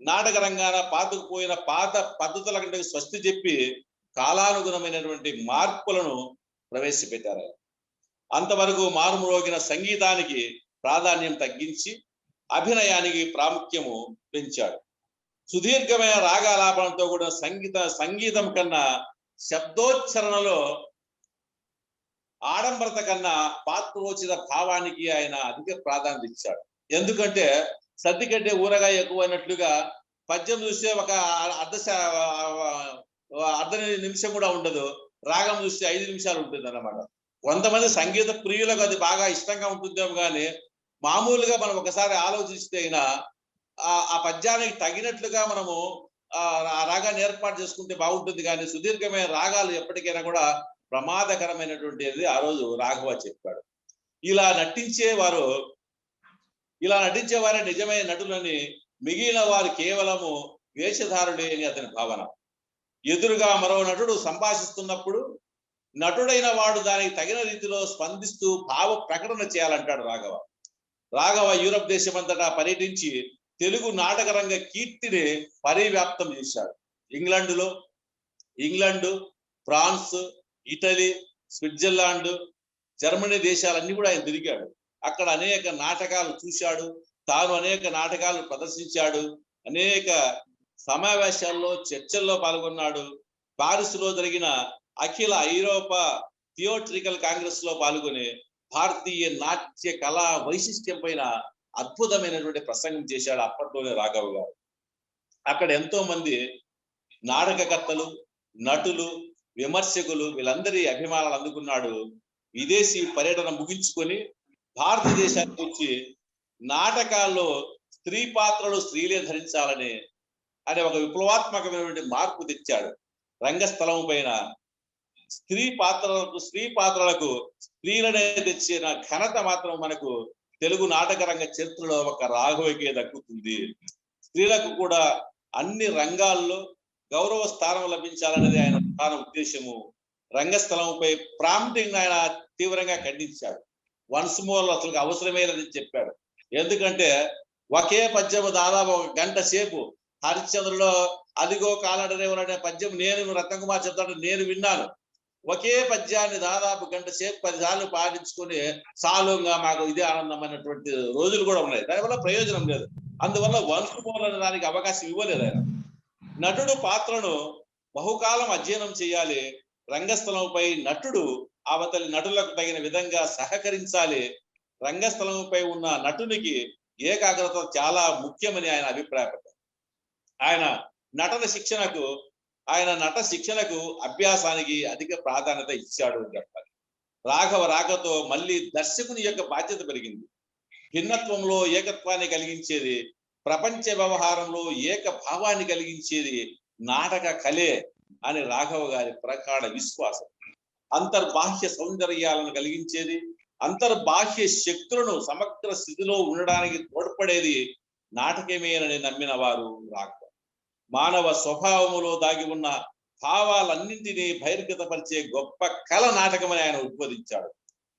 నాటక రంగాన పాతుకుపోయిన పాత పద్ధతుల కంటే స్వస్తి చెప్పి కాలానుగుణమైనటువంటి మార్పులను ప్రవేశపెట్టారు. అంతవరకు మారుమ్రోగిన సంగీతానికి ప్రాధాన్యం తగ్గించి అభినయానికి ప్రాముఖ్యము పెంచాడు. సుదీర్ఘమైన రాగాలాపనతో కూడా సంగీతం కన్నా శబ్దోచ్చరణలో, ఆడంబరత కన్నా పాత్రోచిత భావానికి ఆయన అధిక ప్రాధాన్యత ఇచ్చాడు. ఎందుకంటే సద్ది కంటే ఊరగాయ ఎక్కువ అన్నట్లుగా పద్యం చూస్తే ఒక అర్ధ నిమిషం కూడా ఉండదు, రాగం చూస్తే 5 నిమిషాలు ఉంటుంది అన్నమాట. కొంతమంది సంగీత ప్రియులకు అది బాగా ఇష్టంగా ఉంటుందేమో కానీ మామూలుగా మనం ఒకసారి ఆలోచిస్తే అయినా ఆ పద్యానికి తగినట్లుగా మనము ఆ రాగాన్ని ఏర్పాటు చేసుకుంటే బాగుంటుంది. కానీ సుదీర్ఘమైన రాగాలు ఎప్పటికైనా కూడా ప్రమాదకరమైనటువంటిది ఆ రోజు రాఘవ చెప్పాడు. ఇలా నటించేవారే నిజమైన నటులని, మిగిలిన వారు కేవలము వేషధారులే అని అతని భావన. ఎదురుగా మరో నటుడు సంభాషిస్తున్నప్పుడు నటుడైన వాడు దానికి తగిన రీతిలో స్పందిస్తూ భావ ప్రకటన చేయాలంటాడు రాఘవ యూరప్ దేశమంతటా పర్యటించి తెలుగు నాటక రంగ కీర్తిని పరివ్యాప్తం చేశాడు. England, France, Italy, Switzerland, Germany దేశాలన్నీ కూడా ఆయన తిరిగాడు. అక్కడ అనేక నాటకాలు చూశాడు, తాను అనేక నాటకాలు ప్రదర్శించాడు, అనేక సమావేశాల్లో, చర్చల్లో పాల్గొన్నాడు. పారిస్ లో జరిగిన అఖిల ఐరోపా థియోట్రికల్ కాంగ్రెస్ లో పాల్గొని భారతీయ నాట్య కళా వైశిష్ట్యం పైన అద్భుతమైనటువంటి ప్రసంగం చేశాడు అప్పట్లోనే రాఘవ గారు. అక్కడ ఎంతో మంది నాటకకర్తలు, నటులు, విమర్శకులు వీళ్ళందరి అభిమానాలు అందుకున్నాడు. విదేశీ పర్యటన ముగించుకొని భారతదేశానికి వచ్చి నాటకాల్లో స్త్రీ పాత్రలు స్త్రీలే ధరించాలని అనే ఒక విప్లవాత్మకమైనటువంటి మార్పు తెచ్చాడు. రంగస్థలం పైన స్త్రీ పాత్రలకు స్త్రీలనే తెచ్చిన ఘనత మాత్రం మనకు తెలుగు నాటక రంగ చరిత్రలో ఒక రాఘవకే దక్కుతుంది. స్త్రీలకు కూడా అన్ని రంగాల్లో గౌరవ స్థానం లభించాలనేది ఆయన ప్రధాన ఉద్దేశము. రంగస్థలంపై ప్రాంప్టింగ్ ఆయన తీవ్రంగా ఖండించాడు. వన్స్ మోర్ అసలు అవసరమే లేదని చెప్పాడు. ఎందుకంటే ఒకే పద్యము దాదాపు 1 గంట సేపు హరిశ్చంద్రులో అదిగో కాలడరేవులు అనే పద్యం నేను రత్నకుమార్ చెప్తాడు, నేను విన్నాను. ఒకే పద్యాన్ని దాదాపు 1 గంట సేపు 10 సార్లు పాటించుకుని సాలుగా మాకు ఇదే ఆనందం అనేటువంటి రోజులు కూడా ఉన్నాయి. దానివల్ల ప్రయోజనం లేదు. అందువల్ల వంశమూలన దానికి అవకాశం ఇవ్వలేదు ఆయన. నటుడు పాత్రను బహుకాలం అధ్యయనం చేయాలి. రంగస్థలంపై నటుడు అవతలి నటులకు తగిన విధంగా సహకరించాలి. రంగస్థలంపై ఉన్న నటునికి ఏకాగ్రత చాలా ముఖ్యమని ఆయన అభిప్రాయపడ్డారు. ఆయన నట శిక్షణకు అభ్యాసానికి అధిక ప్రాధాన్యత ఇచ్చాడు అని చెప్పాలి. రాఘవ రాకతో మళ్ళీ దర్శకుని యొక్క బాధ్యత పెరిగింది. భిన్నత్వంలో ఏకత్వాన్ని కలిగించేది, ప్రపంచ వ్యవహారంలో ఏక భావాన్ని కలిగించేది నాటక కళే అని రాఘవ గారి ప్రగాఢ విశ్వాసం. అంతర్బాహ్య సౌందర్యాలను కలిగించేది, అంతర్బాహ్య శక్తులను సమగ్ర స్థితిలో ఉండడానికి తోడ్పడేది నాటకమేనని నమ్మిన వారు రాఘవ. మానవ స్వభావములో దాగి ఉన్న భావాలన్నింటినీ బహిర్గతపరిచే గొప్ప కళ నాటకమని ఆయన ఉద్బోధించాడు.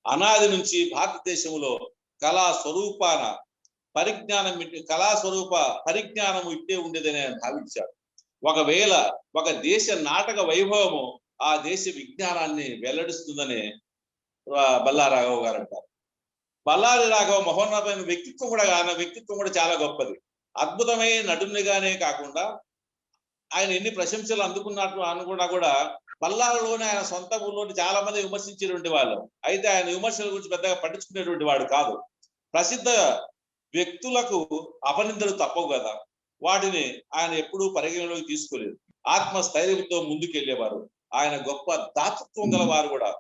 అనాది నుంచి భారతదేశంలో కళా స్వరూప పరిజ్ఞానము ఇట్టే ఉండేదని ఆయన భావించాడు. ఒకవేళ ఒక దేశ నాటక వైభవము ఆ దేశ విజ్ఞానాన్ని వెల్లడిస్తుందని బల్లారి రాఘవ గారు అంటారు. బల్లారి రాఘవ మహోన్నతమైన వ్యక్తిత్వం కూడా చాలా గొప్పది. అద్భుతమైన నటునిగానే కాకుండా ఆయన ఎన్ని ప్రశంసలు అనుకున్నా కూడా బల్లారిలోనే ఆయన సొంత ఊళ్ళోని చాలా మంది విమర్శించేటువంటి వాళ్ళు. అయితే ఆయన విమర్శల గురించి పెద్దగా పట్టించుకునేటువంటి వాడు కాదు. ప్రసిద్ధ వ్యక్తులకు అపనిందలు తప్పవు కదా, వాటిని ఆయన ఎప్పుడూ పరిగణలోకి తీసుకోలేదు. ఆత్మస్థైర్యంతో ముందుకెళ్లేవారు. ఆయన గొప్ప దాతృత్వం గలవారు కూడా.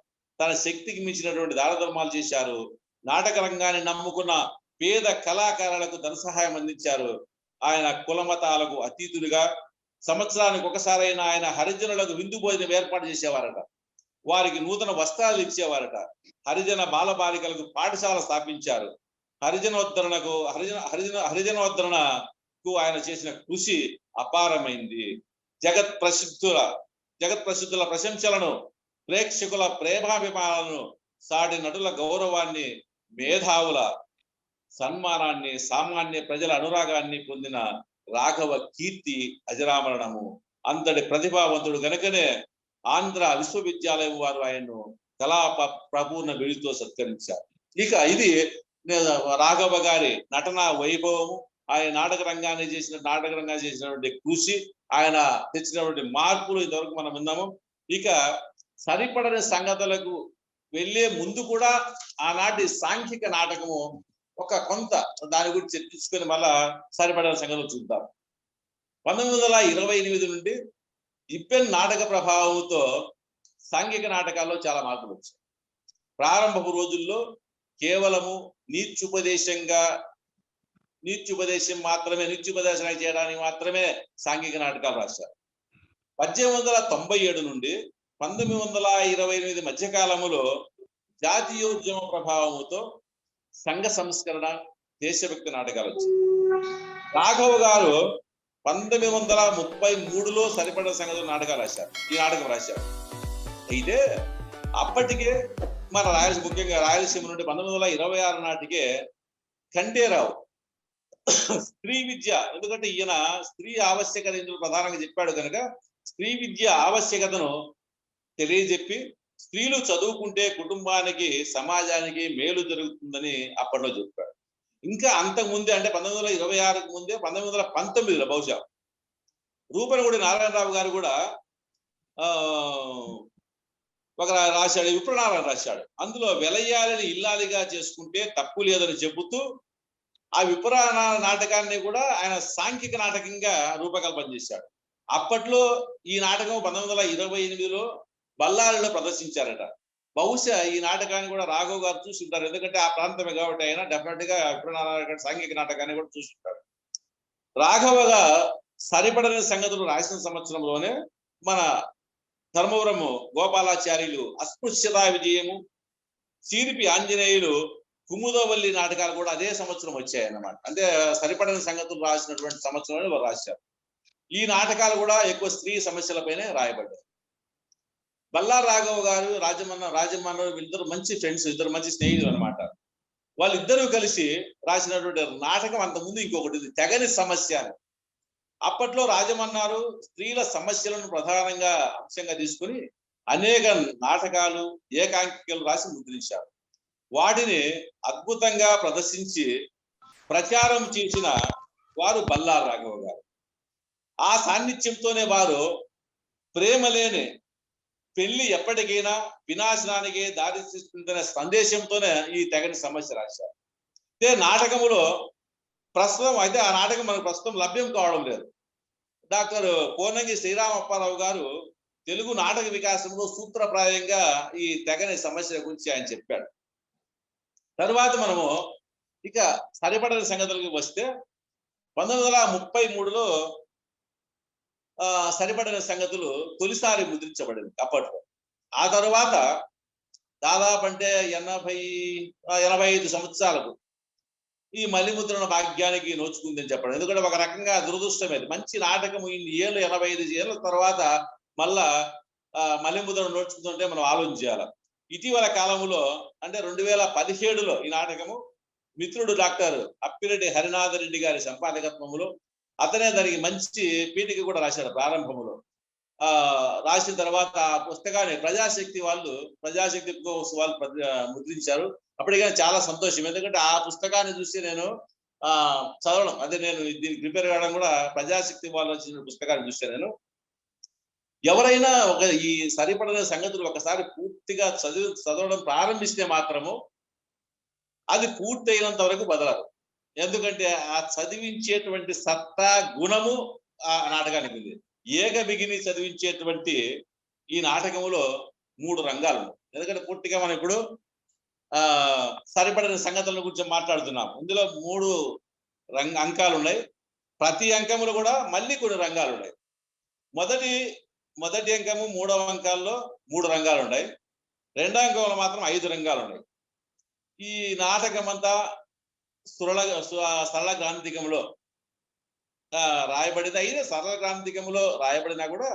తన శక్తికి మించినటువంటి దానధర్మాలు చేశారు. నాటక రంగాన్ని నమ్ముకున్న పేద కళాకారులకు ధన సహాయం అందించారు. ఆయన కులమతాలకు అతీతులుగా సంవత్సరానికి ఒకసారైనా ఆయన హరిజనులకు విందు భోజనం ఏర్పాటు చేసేవారట. వారికి నూతన వస్త్రాలు ఇచ్చేవారట. హరిజన బాలబాలికలకు పాఠశాల స్థాపించారు. హరిజనోద్ధరణకు ఆయన చేసిన కృషి అపారమైంది. జగత్ ప్రసిద్ధుల ప్రశంసలను, ప్రేక్షకుల ప్రేమాభిమానాలను, సాటి నటుల గౌరవాన్ని, మేధావుల సన్మానాన్ని, సామాన్య ప్రజల అనురాగాన్ని పొందిన రాఘవ కీర్తి అజరామరణము. అంతటి ప్రతిభావంతుడు గనుకనే ఆంధ్ర విశ్వవిద్యాలయం వారు ఆయన్ను కళా ప్రపూర్ణ బిరుదుతో సత్కరించారు. ఇక ఇది రాఘవ గారి నటనా వైభవము, ఆయన నాటక రంగాన్ని చేసినటువంటి కృషి, ఆయన తెచ్చినటువంటి మార్పులు ఇంతవరకు మనం విన్నాము. ఇక సరిపడని సంగతులకు వెళ్ళే ముందు కూడా ఆనాటి సాంఘిక నాటకము కొంత దాని గురించి చర్చించుకొని మళ్ళా సరిపడిన సంగతులు చూద్దాం. 1928 నుండి ఇప్పెన్ నాటక ప్రభావంతో సాంఘిక నాటకాల్లో చాలా మార్పులు వచ్చాయి. ప్రారంభపు రోజుల్లో కేవలము నీత్యుపదేశం చేయడానికి మాత్రమే సాంఘిక నాటకాలు రాశారు. 1897 నుండి 1928 మధ్యకాలములో జాతీయోద్యమ ప్రభావముతో సంఘ సంస్కరణ, దేశభక్తి నాటకాలు వచ్చాయి. రాఘవ గారు 1933లో సరిపడ సంగతులు ఈ నాటకం రాశారు. అయితే అప్పటికే మన ముఖ్యంగా రాయలసీమ నుండి 1926 నాటికే ఖండేరావు స్త్రీ విద్య, ఎందుకంటే ఈయన స్త్రీ ఆవశ్యకత ఇందులో ప్రధానంగా చెప్పాడు కనుక స్త్రీ విద్య ఆవశ్యకతను తెలియజెప్పి స్త్రీలు చదువుకుంటే కుటుంబానికి, సమాజానికి మేలు జరుగుతుందని అప్పట్లో చెప్పాడు. ఇంకా అంతకుముందే అంటే 1926కు ముందే 1919లో బహుశా రూపనగుడి నారాయణరావు గారు కూడా రాశాడు, విప్రనారాయణ రాశాడు. అందులో వెలయ్యాలని ఇల్లాలిగా చేసుకుంటే తప్పు లేదని చెబుతూ ఆ విప్రాణ నాటకాన్ని కూడా ఆయన సాంఘిక నాటకంగా రూపకల్పన చేశాడు. అప్పట్లో ఈ నాటకం 1928లో బళ్ళారిలో ప్రదర్శించారట. బహుశా ఈ నాటకాన్ని కూడా రాఘవ్ గారు చూసి ఉంటారు, ఎందుకంటే ఆ ప్రాంతమే కాబట్టి ఆయన డెఫినెట్ గా విప్రనారాయణ సాంఘిక నాటకాన్ని కూడా చూసి ఉంటారు. రాఘవగా సరిపడని సంగతులు రాసిన సంవత్సరంలోనే మన ధర్మవరము గోపాలాచార్యులు అస్పృశ్యతా విజయము, చీరిపి ఆంజనేయులు, కుముదవల్లి నాటకాలు కూడా అదే సంవత్సరం వచ్చాయన్నమాట. అంటే సరిపడని సంగతులు రాసినటువంటి సంవత్సరంలో వారు రాశారు. ఈ నాటకాలు కూడా ఎక్కువ స్త్రీ సమస్యలపైనే రాయబడ్డాయి. బల్లారి రాఘవ గారు రాజమన్న వీళ్ళిద్దరు మంచి ఫ్రెండ్స్, ఇద్దరు మంచి స్నేహితులు అనమాట. వాళ్ళిద్దరూ కలిసి రాసినటువంటి నాటకం అంతకుముందు ఇంకొకటి ఉంది, తెగని సమస్య అని. అప్పట్లో రాజమన్నారు స్త్రీల సమస్యలను ప్రధానంగా అంశంగా తీసుకుని అనేక నాటకాలు, ఏకాంకికలు రాసి ముద్రించారు. వాటిని అద్భుతంగా ప్రదర్శించి ప్రచారం చేసిన వారు బల్లారు రాఘవ గారు. ఆ సాన్నిధ్యంతోనే వారు ప్రేమ లేని పెళ్లి ఎప్పటికైనా వినాశనానికి దారి తీస్తుందనే సందేశంతోనే ఈ తెగని సమస్య రాశారు. ఇదే నాటకములో ప్రస్తుతం అయితే ఆ నాటకం మనకు ప్రస్తుతం లభ్యం కావడం లేదు. డాక్టర్ కోనంగి శ్రీరామప్పారావు గారు తెలుగు నాటక వికాసంలో సూత్రప్రాయంగా ఈ తెగని సమస్య గురించి ఆయన చెప్పాడు. తరువాత మనము ఇక సరిపడని సంగతులకు వస్తే 1933లో సరిపడిన సంగతులు తొలిసారి ముద్రించబడింది అప్పట్లో. ఆ తర్వాత దాదాపు అంటే 85 సంవత్సరాలకు ఈ మలిముద్రణ భాగ్యానికి నోచుకుందని చెప్పడం. ఎందుకంటే ఒక రకంగా దురదృష్టమేది. మంచి నాటకం ఇన్ని ఏళ్ళు 85 ఏళ్ళ తర్వాత మళ్ళా మలిముద్రణ నోచుకుంటుంటే మనం ఆలోచించాలి. ఇటీవల కాలంలో అంటే 2017లో ఈ నాటకము మిత్రుడు డాక్టర్ అప్పిరెడ్డి హరినాథ రెడ్డి గారి సంపాదకత్వములో అతనే దానికి మంచి పీఠిక కూడా రాశారు ప్రారంభంలో. రాసిన తర్వాత ఆ పుస్తకాన్ని ప్రజాశక్తి వాళ్ళు ముద్రించారు. అప్పటికైనా చాలా సంతోషం. ఎందుకంటే ఆ పుస్తకాన్ని చూసి నేను చదవడం, అదే నేను దీనికి ప్రిపేర్ కావడం కూడా ప్రజాశక్తి వాళ్ళు వచ్చిన పుస్తకాన్ని చూస్తే నేను ఎవరైనా ఈ సరిపడిన సంగతులు ఒకసారి పూర్తిగా చదవడం ప్రారంభిస్తే మాత్రము అది పూర్తయినంత వరకు బదలరు. ఎందుకంటే ఆ చదివించేటువంటి సత్తా, గుణము ఆ నాటకానికి ఉంది. ఏకబిగిని చదివించేటువంటి ఈ నాటకంలో 3 రంగాలు ఉన్నాయి. ఎందుకంటే పూర్తిగా మనం ఇప్పుడు సరిపడిన సంగతుల గురించి మాట్లాడుతున్నాం. ఇందులో 3 అంకాలు ఉన్నాయి. ప్రతి అంకములో కూడా మళ్ళీ కొన్ని రంగాలు ఉన్నాయి. మొదటి అంకము 3వ అంకాల్లో 3 రంగాలు ఉన్నాయి. 2వ అంకంలో మాత్రం 5 రంగాలు ఉన్నాయి. ఈ నాటకం అంతా సరళ గ్రాంథికంలో రాయబడింది. అయితే సరళ గ్రాంథికంలో రాయబడినా కూడా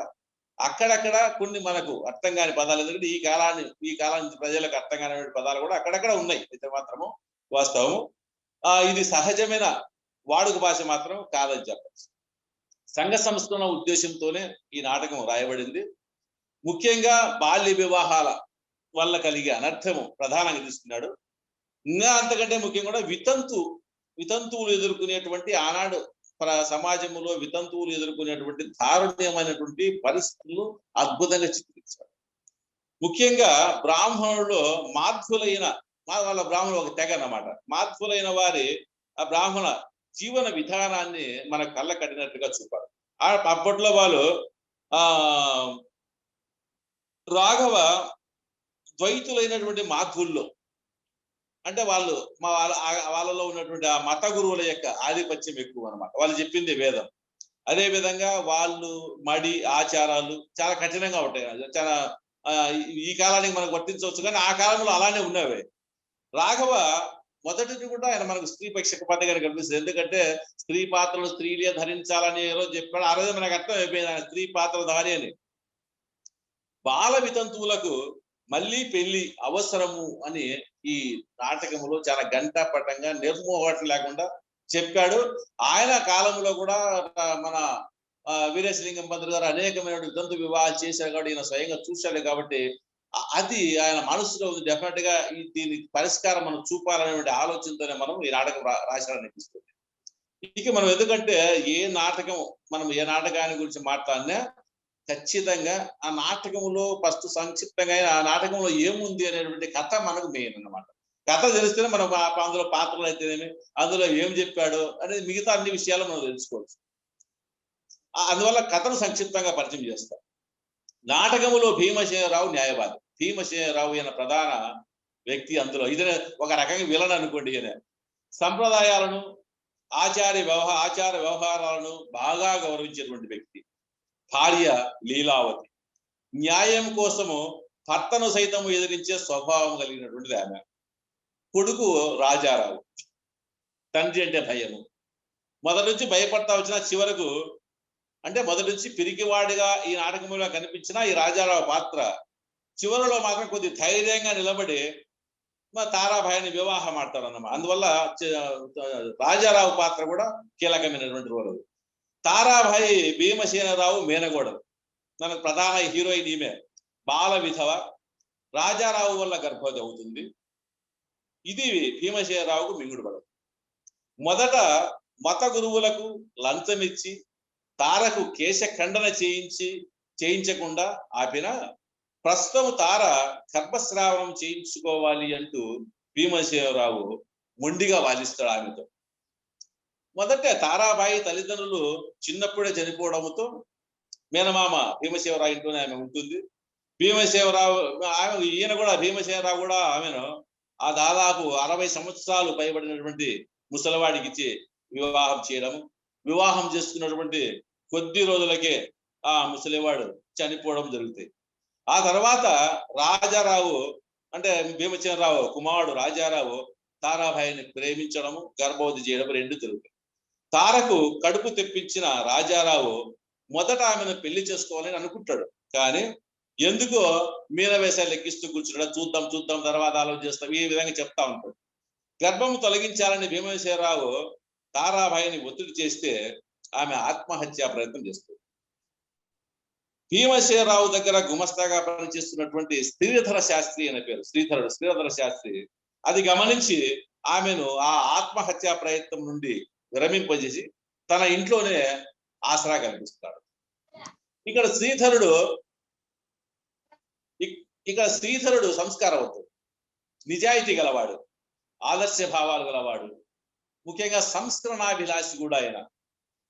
అక్కడక్కడ కొన్ని మనకు అర్థం కాని పదాలు, ఎందుకంటే ఈ కాలానికి ప్రజలకు అర్థం కాని పదాలు కూడా అక్కడక్కడ ఉన్నాయి. అయితే మాత్రము వాస్తవము ఇది సహజమైన వాడుక భాష మాత్రం కాదని చెప్పచ్చు. సంఘ సంస్కరణ ఉద్దేశంతోనే ఈ నాటకం రాయబడింది. ముఖ్యంగా బాల్య వివాహాల వల్ల కలిగే అనర్థము ప్రధానంగా తీసుకున్నాడు. ఇంకా అంతకంటే ముఖ్యంగా కూడా వితంతువులు ఎదుర్కొనేటువంటి ఆనాడు సమాజంలో వితంతువులు ఎదుర్కొనేటువంటి దారుణ్యమైనటువంటి పరిస్థితులు అద్భుతంగా చిత్రించారు. ముఖ్యంగా బ్రాహ్మణుల్లో వాళ్ళ బ్రాహ్మణులు ఒక తెగ అన్నమాట. మాధ్వులైన వారి ఆ బ్రాహ్మణ జీవన విధానాన్ని మన కళ్ళ కట్టినట్టుగా చూపారు. అప్పట్లో వాళ్ళు రాఘవ ద్వైతులైనటువంటి మాధ్వుల్లో అంటే వాళ్ళలో ఉన్నటువంటి ఆ మత గురువుల యొక్క ఆధిపత్యం ఎక్కువ అనమాట. వాళ్ళు చెప్పింది వేదం. అదే విధంగా వాళ్ళు మడి ఆచారాలు చాలా కఠినంగా ఉంటాయి. చాలా ఈ కాలానికి మనకు వర్తించవచ్చు, కానీ ఆ కాలంలో అలానే ఉన్నవే. రాఘవ మొదటిది కూడా ఆయన మనకు స్త్రీ పక్షపాతంగా కనిపిస్తుంది. ఎందుకంటే స్త్రీ పాత్రలు స్త్రీలే ధరించాలని ఏ రోజు చెప్పాడు. ఆ రోజు మనకు అర్థం అయిపోయింది ఆయన స్త్రీ పాత్రధారి అని. బాల వితంతువులకు మళ్ళీ పెళ్లి అవసరము అని ఈ నాటకంలో చాలా గంటపటంగా నిర్మోహటం లేకుండా చెప్పాడు. ఆయన కాలంలో కూడా మన వీరేశలింగం పంతులు గారు అనేకమైన వితంతు వివాహాలు చేశారు కాబట్టి ఈయన స్వయంగా చూశాడు. కాబట్టి అది ఆయన మనసులో డెఫినెట్ గా దీని పరిష్కారం మనం చూపాలనే ఆలోచనతోనే మనం ఈ నాటకం రాశారనిపిస్తుంది. ఇక మనం ఎందుకంటే ఏ నాటకాన్ని గురించి మాట్లాడినా ఖచ్చితంగా ఆ నాటకంలో ఫస్ట్ సంక్షిప్తంగా ఆ నాటకంలో ఏముంది అనేటువంటి కథ మనకు మెయిన్ అన్నమాట. కథ తెలిస్తేనే మనం అందులో పాత్రలు అయితేనేమి, అందులో ఏం చెప్పాడు అనేది మిగతా అన్ని విషయాలు మనం తెలుసుకోవచ్చు. అందువల్ల కథను సంక్షిప్తంగా పరిచయం చేస్తాం. నాటకములో భీమసేనరావు న్యాయవాది. భీమసేనరావు ఈయన ప్రధాన వ్యక్తి. అందులో ఇది ఒక రకంగా విలన్ అనుకోండి. ఈయన సంప్రదాయాలను ఆచార వ్యవహారాలను బాగా గౌరవించేటువంటి వ్యక్తి. భార్య లీలావతి. న్యాయం కోసము భర్తను సైతం ఎదిరించే స్వభావం కలిగినటువంటిది ఆమె. కొడుకు రాజారావు. తండ్రి అంటే భయము. మొదటి నుంచి భయపడతా వచ్చిన చివరకు అంటే మొదటి నుంచి పిరికివాడిగా ఈ నాటకంలో కనిపించిన ఈ రాజారావు పాత్ర చివరిలో మాత్రం కొద్ది ధైర్యంగా నిలబడి మా తారాబాయిని వివాహం ఆడతాడు అన్నమాట. అందువల్ల రాజారావు పాత్ర కూడా కీలకమైనటువంటి రోల్. తారాబాయి భీమసేనరావు మేనగోడలు, మనకు ప్రధాన హీరోయిన్ ఈమె బాల విధవ. రాజారావు వల్ల గర్భవతి అవుతుంది. ఇది భీమసేనరావుకు మింగుడు పడదు. మొదట మత గురువులకు లంచమిచ్చి తారకు కేశ ఖండన చేయించకుండా ఆపిన ప్రస్తుతం తార గర్భస్రావం చేయించుకోవాలి అంటూ భీమసేనరావు మొండిగా వాదిస్తాడు ఆమెతో. మొదట తారాబాయి తల్లిదండ్రులు చిన్నప్పుడే చనిపోవడంతో మేనమామ భీమసేనరావు ఇంట్లోనే ఆమె ఉంటుంది. భీమసేనరావు ఈయన కూడా భీమసేనరావు కూడా ఆమెను ఆ దాదాపు 60 సంవత్సరాలు పైబడినటువంటి ముసలివాడికి ఇచ్చి వివాహం చేయడము, వివాహం చేసుకున్నటువంటి కొద్ది రోజులకే ఆ ముసలివాడు చనిపోవడం జరుగుతాయి. ఆ తర్వాత రాజారావు అంటే భీమసేనరావు కుమారుడు రాజారావు తారాబాయిని ప్రేమించడము, గర్భవతి చేయడం రెండు జరుగుతాయి. తారకు కడుపు తెప్పించిన రాజారావు మొదట ఆమెను పెళ్లి చేసుకోవాలని అనుకుంటాడు. కానీ ఎందుకో మీనవేశాలు లెక్కిస్తూ కూర్చున్నాడు. చూద్దాం తర్వాత ఆలోచిస్తాం, ఈ విధంగా చెప్తా ఉంటాడు. గర్భం తొలగించాలని భీమసేనరావు తారాబాయిని ఒత్తిడి చేస్తే ఆమె ఆత్మహత్యా ప్రయత్నం చేస్తుంది. భీమసేనరావు దగ్గర గుమస్తాగా పనిచేస్తున్నటువంటి శ్రీధర శాస్త్రి అనే పేరు, శ్రీధర శాస్త్రి అది గమనించి ఆమెను ఆ ఆత్మహత్యా ప్రయత్నం నుండి విరమింపజేసి తన ఇంట్లోనే ఆసరా కల్పిస్తాడు. ఇక్కడ శ్రీధరుడు సంస్కారవంతుడు, నిజాయితీ గలవాడు, ఆదర్శ భావాలు గలవాడు, ముఖ్యంగా సంస్కరణాభిలాషి కూడా. ఆయన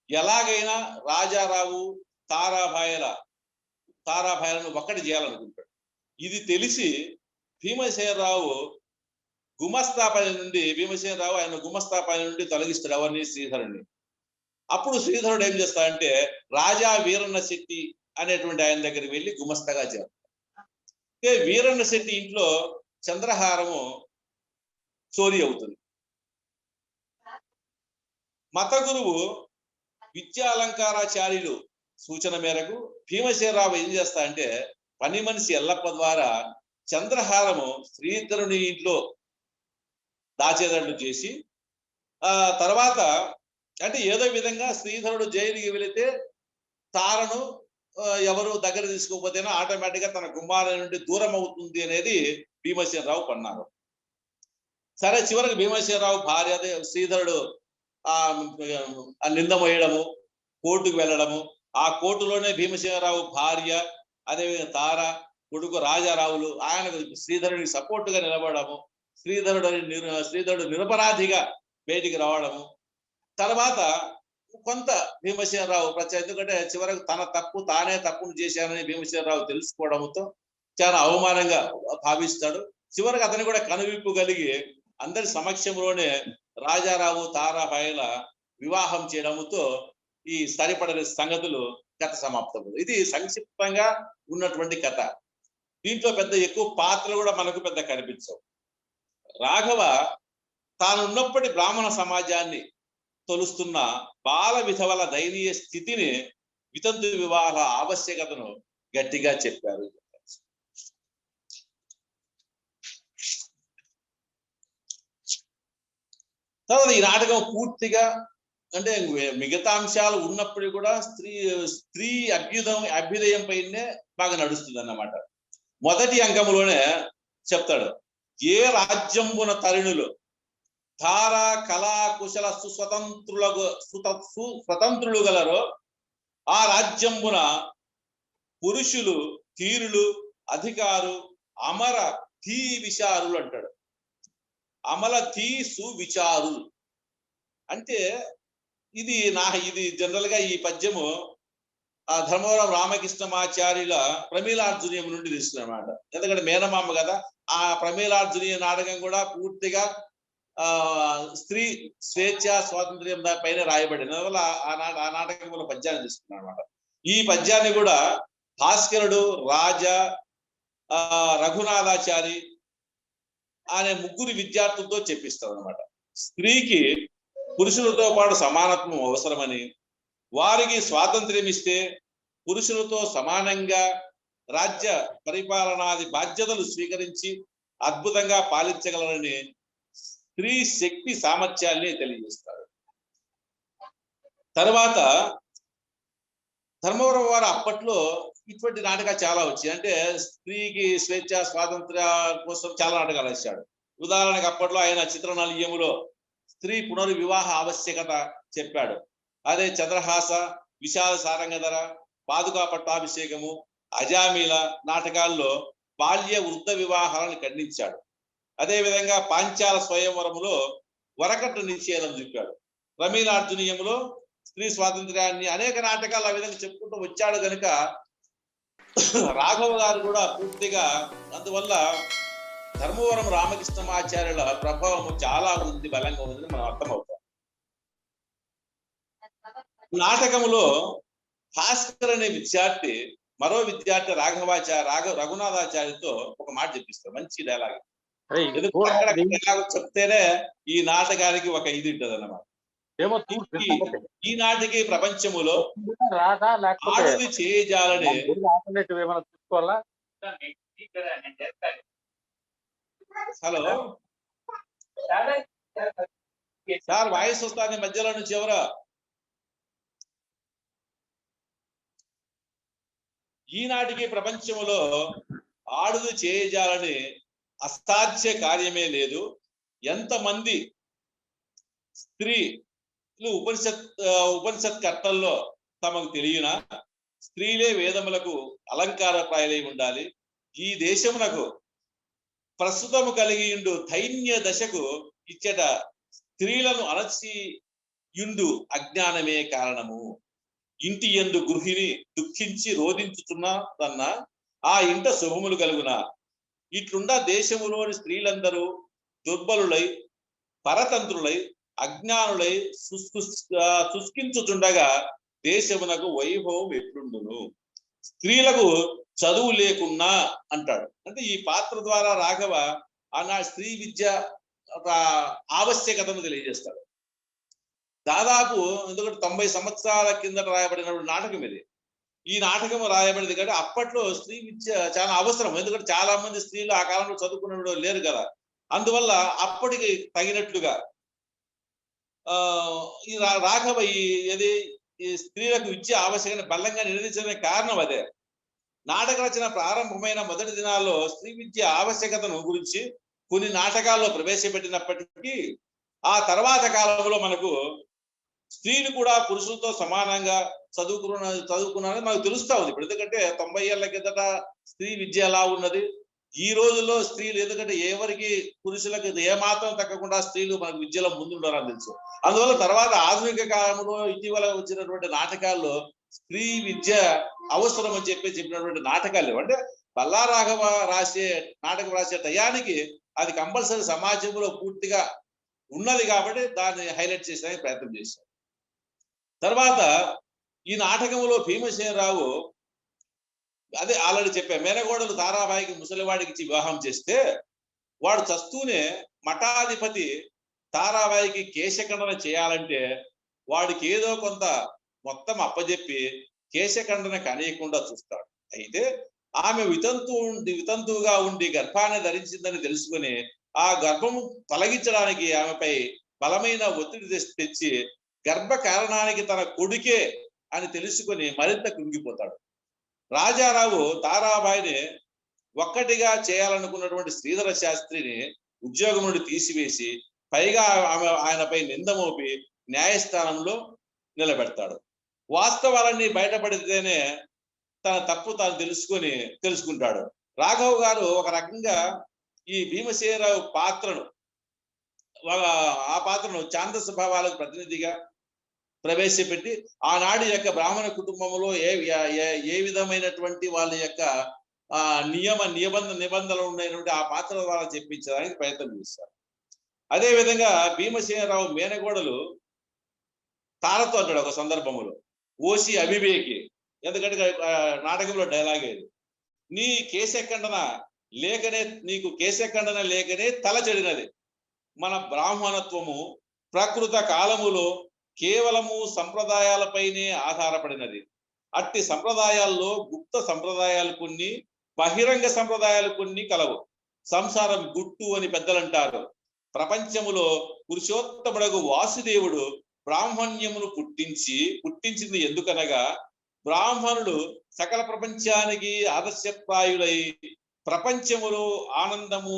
ఎలాగైనా రాజారావు తారాబాయిలను ఒక్కటి చేయాలనుకుంటాడు. ఇది తెలిసి భీమసేనరావు ఆయన గుమస్తాపై నుండి తొలగిస్తాడు ఎవరిని, శ్రీధరుడిని. అప్పుడు శ్రీధరుడు ఏం చేస్తాడంటే రాజా వీరన్న శెట్టి అనేటువంటి ఆయన దగ్గరికి వెళ్ళి గుమస్తగా చేస్తాడు. వీరన్న శెట్టి ఇంట్లో చంద్రహారము చోరీ అవుతుంది. మత గురువు విద్యాలంకారాచార్యులు సూచన మేరకు భీమసేనరావు ఏం చేస్తా అంటే పని మనిషి ఎల్లప్ప ద్వారా చంద్రహారము శ్రీధరుని ఇంట్లో దాచేదట్టు చేసి తర్వాత అంటే ఏదో విధంగా శ్రీధరుడు జైలుకి వెళితే తారను ఎవరు దగ్గర తీసుకోకపోతేనో ఆటోమేటిక్ గా తన కుమారుని నుండి దూరం అవుతుంది అనేది భీమసేనరావు పన్నారు. సరే, చివరికి భీమసేనరావు భార్య అదే శ్రీధరుడు నింద మోయడము, కోర్టుకు వెళ్ళడము, ఆ కోర్టులోనే భీమసేనరావు భార్య అదేవిధంగా తార కొడుకు రాజారావులు ఆయనకు శ్రీధరుడికి సపోర్ట్ గా నిలబడము, శ్రీధరుడు నిరపరాధిగా బయటికి రావడము. తర్వాత కొంత భీమసేనరావు ఎందుకంటే చివరకు తానే తప్పును చేశానని భీమసేనరావు తెలుసుకోవడంతో చాలా అవమానంగా భావిస్తాడు. చివరికి అతను కూడా కనువిప్పు కలిగి అందరి సమక్షంలోనే రాజారావు తారాబాయిల వివాహం చేయడంతో ఈ సరిపడని సంగతులు కథ సమాప్తం. ఇది సంక్షిప్తంగా ఉన్నటువంటి కథ. దీంట్లో పెద్ద ఎక్కువ పాత్రలు కూడా మనకు పెద్ద కనిపించవు. రాఘవ తానున్నప్పటి బ్రాహ్మణ సమాజాన్ని తొలుస్తున్న బాల విధవల దయనీయ స్థితిని, వితంతు వివాహ ఆవశ్యకతను గట్టిగా చెప్పారు. తర్వాత ఈ నాటకం పూర్తిగా అంటే మిగతా అంశాలు ఉన్నప్పుడు కూడా స్త్రీ అభ్యుదయం పైనే బాగా నడుస్తుంది అన్నమాట. మొదటి అంకంలోనే చెప్తాడు, ఏ రాజ్యంబున తరుణులు ధారా కళా కుశల స్వతంత్రులు గలరో ఆ రాజ్యంబున పురుషులు తీరులు అధికారు అమర ధీ విచారులు అంటాడు. అమల ధీ సువిచారులు అంటే ఇది జనరల్ గా ఈ పద్యము ధర్మవరం రామకృష్ణమాచార్యుల ప్రమీలార్జునీయం నుండి తీసుకున్నమాట. ఎందుకంటే మేనమామ కదా, ఆ ప్రమీలార్జునీయ నాటకం కూడా పూర్తిగా స్త్రీ స్వేచ్ఛ స్వాతంత్ర్యం పైన రాయబడింది. అందువల్ల ఆ నాటకంలో పద్యాన్ని తీసుకున్నాడు అనమాట. ఈ పద్యాన్ని కూడా భాస్కరుడు, రాజా, రఘునాథాచారి అనే ముగ్గురు విద్యార్థులతో చెప్పిస్తాడు అనమాట. స్త్రీకి పురుషులతో పాటు సమానత్వం అవసరమని, వారికి స్వాతంత్ర్యం ఇస్తే పురుషులతో సమానంగా రాజ్య పరిపాలనాది బాధ్యతలు స్వీకరించి అద్భుతంగా పాలించగలరని స్త్రీ శక్తి సామర్థ్యాల్ని తెలియజేస్తారు. తర్వాత ధర్మవరం వారు అప్పట్లో ఇటువంటి నాటకాలు చాలా వచ్చాయి. అంటే స్త్రీకి స్వేచ్ఛ స్వాతంత్ర్య కోసం చాలా నాటకాలు వచ్చాడు. ఉదాహరణకు అప్పట్లో ఆయన చిత్రనలీయములో స్త్రీ పునర్వివాహ ఆవశ్యకత చెప్పాడు. అదే చంద్రహాస, విశాల సారంగధర, పాదుకా పట్టాభిషేకము, అజామీల నాటకాల్లో బాల్య వృద్ధ వివాహాలను ఖండించాడు. అదేవిధంగా పాంచాల స్వయంవరములో వరకట్న నిషేధం చెప్పాడు. రమీలార్జునీయంలో స్త్రీ స్వాతంత్ర్యాన్ని అనేక నాటకాలు ఆ విధంగా చెప్పుకుంటూ వచ్చాడు కనుక రాఘవ గారు కూడా పూర్తిగా అందువల్ల ధర్మవరం రామకృష్ణమాచార్యుల ప్రభావం చాలా ఉంది, బలంగా ఉందని మనం అర్థమవుతాం. నాటకములో భాస్కర్ అనే విద్యార్థి మరో విద్యార్థి రఘునాథాచార్యతో ఒక మాట చెప్పిస్తారు. మంచి డైలాగ్. డైలాగ్ చెప్తేనే ఈ నాటకానికి ఒక ఇది ఉంటుంది అన్నమాట. ఈనాటికి ప్రపంచములో ఆడది చేయజాలని హలో సార్ వాయిస్ వస్తుంది మధ్యలో నుంచి ఎవరో. ఈనాటికి ప్రపంచములో ఆడుదు చేయజాలని అసాధ్య కార్యమే లేదు. ఎంతమంది స్త్రీలు ఉపనిషత్ కర్తల్లో తమకు తెలియనా? స్త్రీలే వేదములకు అలంకారప్రాయులై ఉండాలి. ఈ దేశమునకు ప్రస్తుతము కలిగియుండు దైన్య దశకు ఇచ్చట స్త్రీలను అణచియుండు అజ్ఞానమే కారణము. ఇంటి యందు గృహిణి దుఃఖించి రోధించుతున్నదన్న ఆ ఇంట శుభములు కలుగునా? ఇట్లుండా దేశములోని స్త్రీలందరూ దుర్బలులై పరతంత్రులై అజ్ఞానులై శుష్కించుచుండగా దేశమునకు వైభవం ఎట్లుండును? స్త్రీలకు చదువు లేకున్నా అంటాడు. అంటే ఈ పాత్ర ద్వారా రాఘవ ఆనాడు స్త్రీ విద్య ఆవశ్యకతను తెలియజేస్తాడు. దాదాపు ఎందుకంటే 90 సంవత్సరాల కిందట రాయబడిన నాటకం ఇది. ఈ నాటకం రాయబడింది కాబట్టి అప్పట్లో స్త్రీ విద్య చాలా అవసరం. ఎందుకంటే చాలా మంది స్త్రీలు ఆ కాలంలో చదువుకున్న లేరు కదా. అందువల్ల అప్పటికి తగినట్లుగా ఈ రాఘవ ఈ స్త్రీలకు విద్య ఆవశ్యకత బలంగా నిర్ణయించడానికి కారణం అదే. నాటక రచన ప్రారంభమైన మొదటి దినాల్లో స్త్రీ విద్య ఆవశ్యకతను గురించి కొన్ని నాటకాల్లో ప్రవేశపెట్టినప్పటికీ ఆ కాలంలో మనకు స్త్రీలు కూడా పురుషులతో సమానంగా చదువుకున్నారని మనకు తెలుస్తా ఉంది. ఇప్పుడు ఎందుకంటే 90 ఏళ్ల కిందట స్త్రీ విద్య ఎలా ఉన్నది, ఈ రోజుల్లో స్త్రీలు ఎందుకంటే ఎవరికి పురుషులకు ఏమాత్రం తగ్గకుండా స్త్రీలు మనకు విద్యలో ముందుండాలని తెలుసు. అందువల్ల తర్వాత ఆధునిక కాలంలో ఇటీవల వచ్చినటువంటి నాటకాల్లో స్త్రీ విద్య అవసరం అని చెప్పినటువంటి నాటకాలు అంటే బల్లారాఘవ నాటకం రాసే టయానికి అది కంపల్సరీ సమాజంలో పూర్తిగా ఉన్నది కాబట్టి దాన్ని హైలైట్ చేసడానికి ప్రయత్నం చేశారు. తర్వాత ఈ నాటకంలో భీమసేనరావు అదే ఆల్రెడీ చెప్పా, మేనగోడలు తారాబాయికి ముసలివాడికి ఇచ్చి వివాహం చేస్తే వాడు చస్తూనే మఠాధిపతి తారాబాయికి కేశఖండన చేయాలంటే వాడికి ఏదో కొంత మొత్తం అప్పజెప్పి కేశఖండన కనీయకుండా చూస్తాడు. అయితే ఆమె వితంతువుగా ఉండి గర్భాన్ని ధరించిందని తెలుసుకుని ఆ గర్భము తొలగించడానికి ఆమెపై బలమైన ఒత్తిడి తెచ్చి గర్భ కారణానికి తన కొడుకే అని తెలుసుకుని మరింత కృంగిపోతాడు. రాజారావు తారాబాయిని ఒక్కటిగా చేయాలనుకున్నటువంటి శ్రీధర శాస్త్రిని ఉద్యోగం నుండి తీసివేసి పైగా ఆయనపై నింద మోపి న్యాయస్థానంలో నిలబెడతాడు. వాస్తవాలన్నీ బయటపడితేనే తన తప్పు తాను తెలుసుకుంటాడు. రాఘవ్ గారు ఒక రకంగా ఈ భీమసేనరావు ఆ పాత్రను ఛాందస భావాలకు ప్రతినిధిగా ప్రవేశపెట్టి ఆనాడు యొక్క బ్రాహ్మణ కుటుంబంలో ఏ విధమైనటువంటి వాళ్ళ యొక్క నిబంధనలు ఉన్నటువంటి ఆ పాత్ర ద్వారా చెప్పించడానికి ప్రయత్నం చేస్తారు. అదే విధంగా భీమసేనరావు మేనగోడలు తారతో అంటాడు ఒక సందర్భంలో, ఓసి అవివేకి, ఎందుకంటే నాటకంలో డైలాగ్ ఏది, నీకు కేశఖండన లేకనే తల చెడినది. మన బ్రాహ్మణత్వము ప్రకృత కాలములో కేవలము సంప్రదాయాలపైనే ఆధారపడినది. అట్టి సంప్రదాయాల్లో గుప్త సంప్రదాయాలు కొన్ని, బహిరంగ సంప్రదాయాలు కొన్ని కలవు. సంసారం గుట్టు అని పెద్దలు అంటారు. ప్రపంచములో పురుషోత్తముడగు వాసుదేవుడు బ్రాహ్మణ్యమును పుట్టించింది ఎందుకనగా బ్రాహ్మణుడు సకల ప్రపంచానికి ఆదర్శప్రాయుడై ప్రపంచములో ఆనందము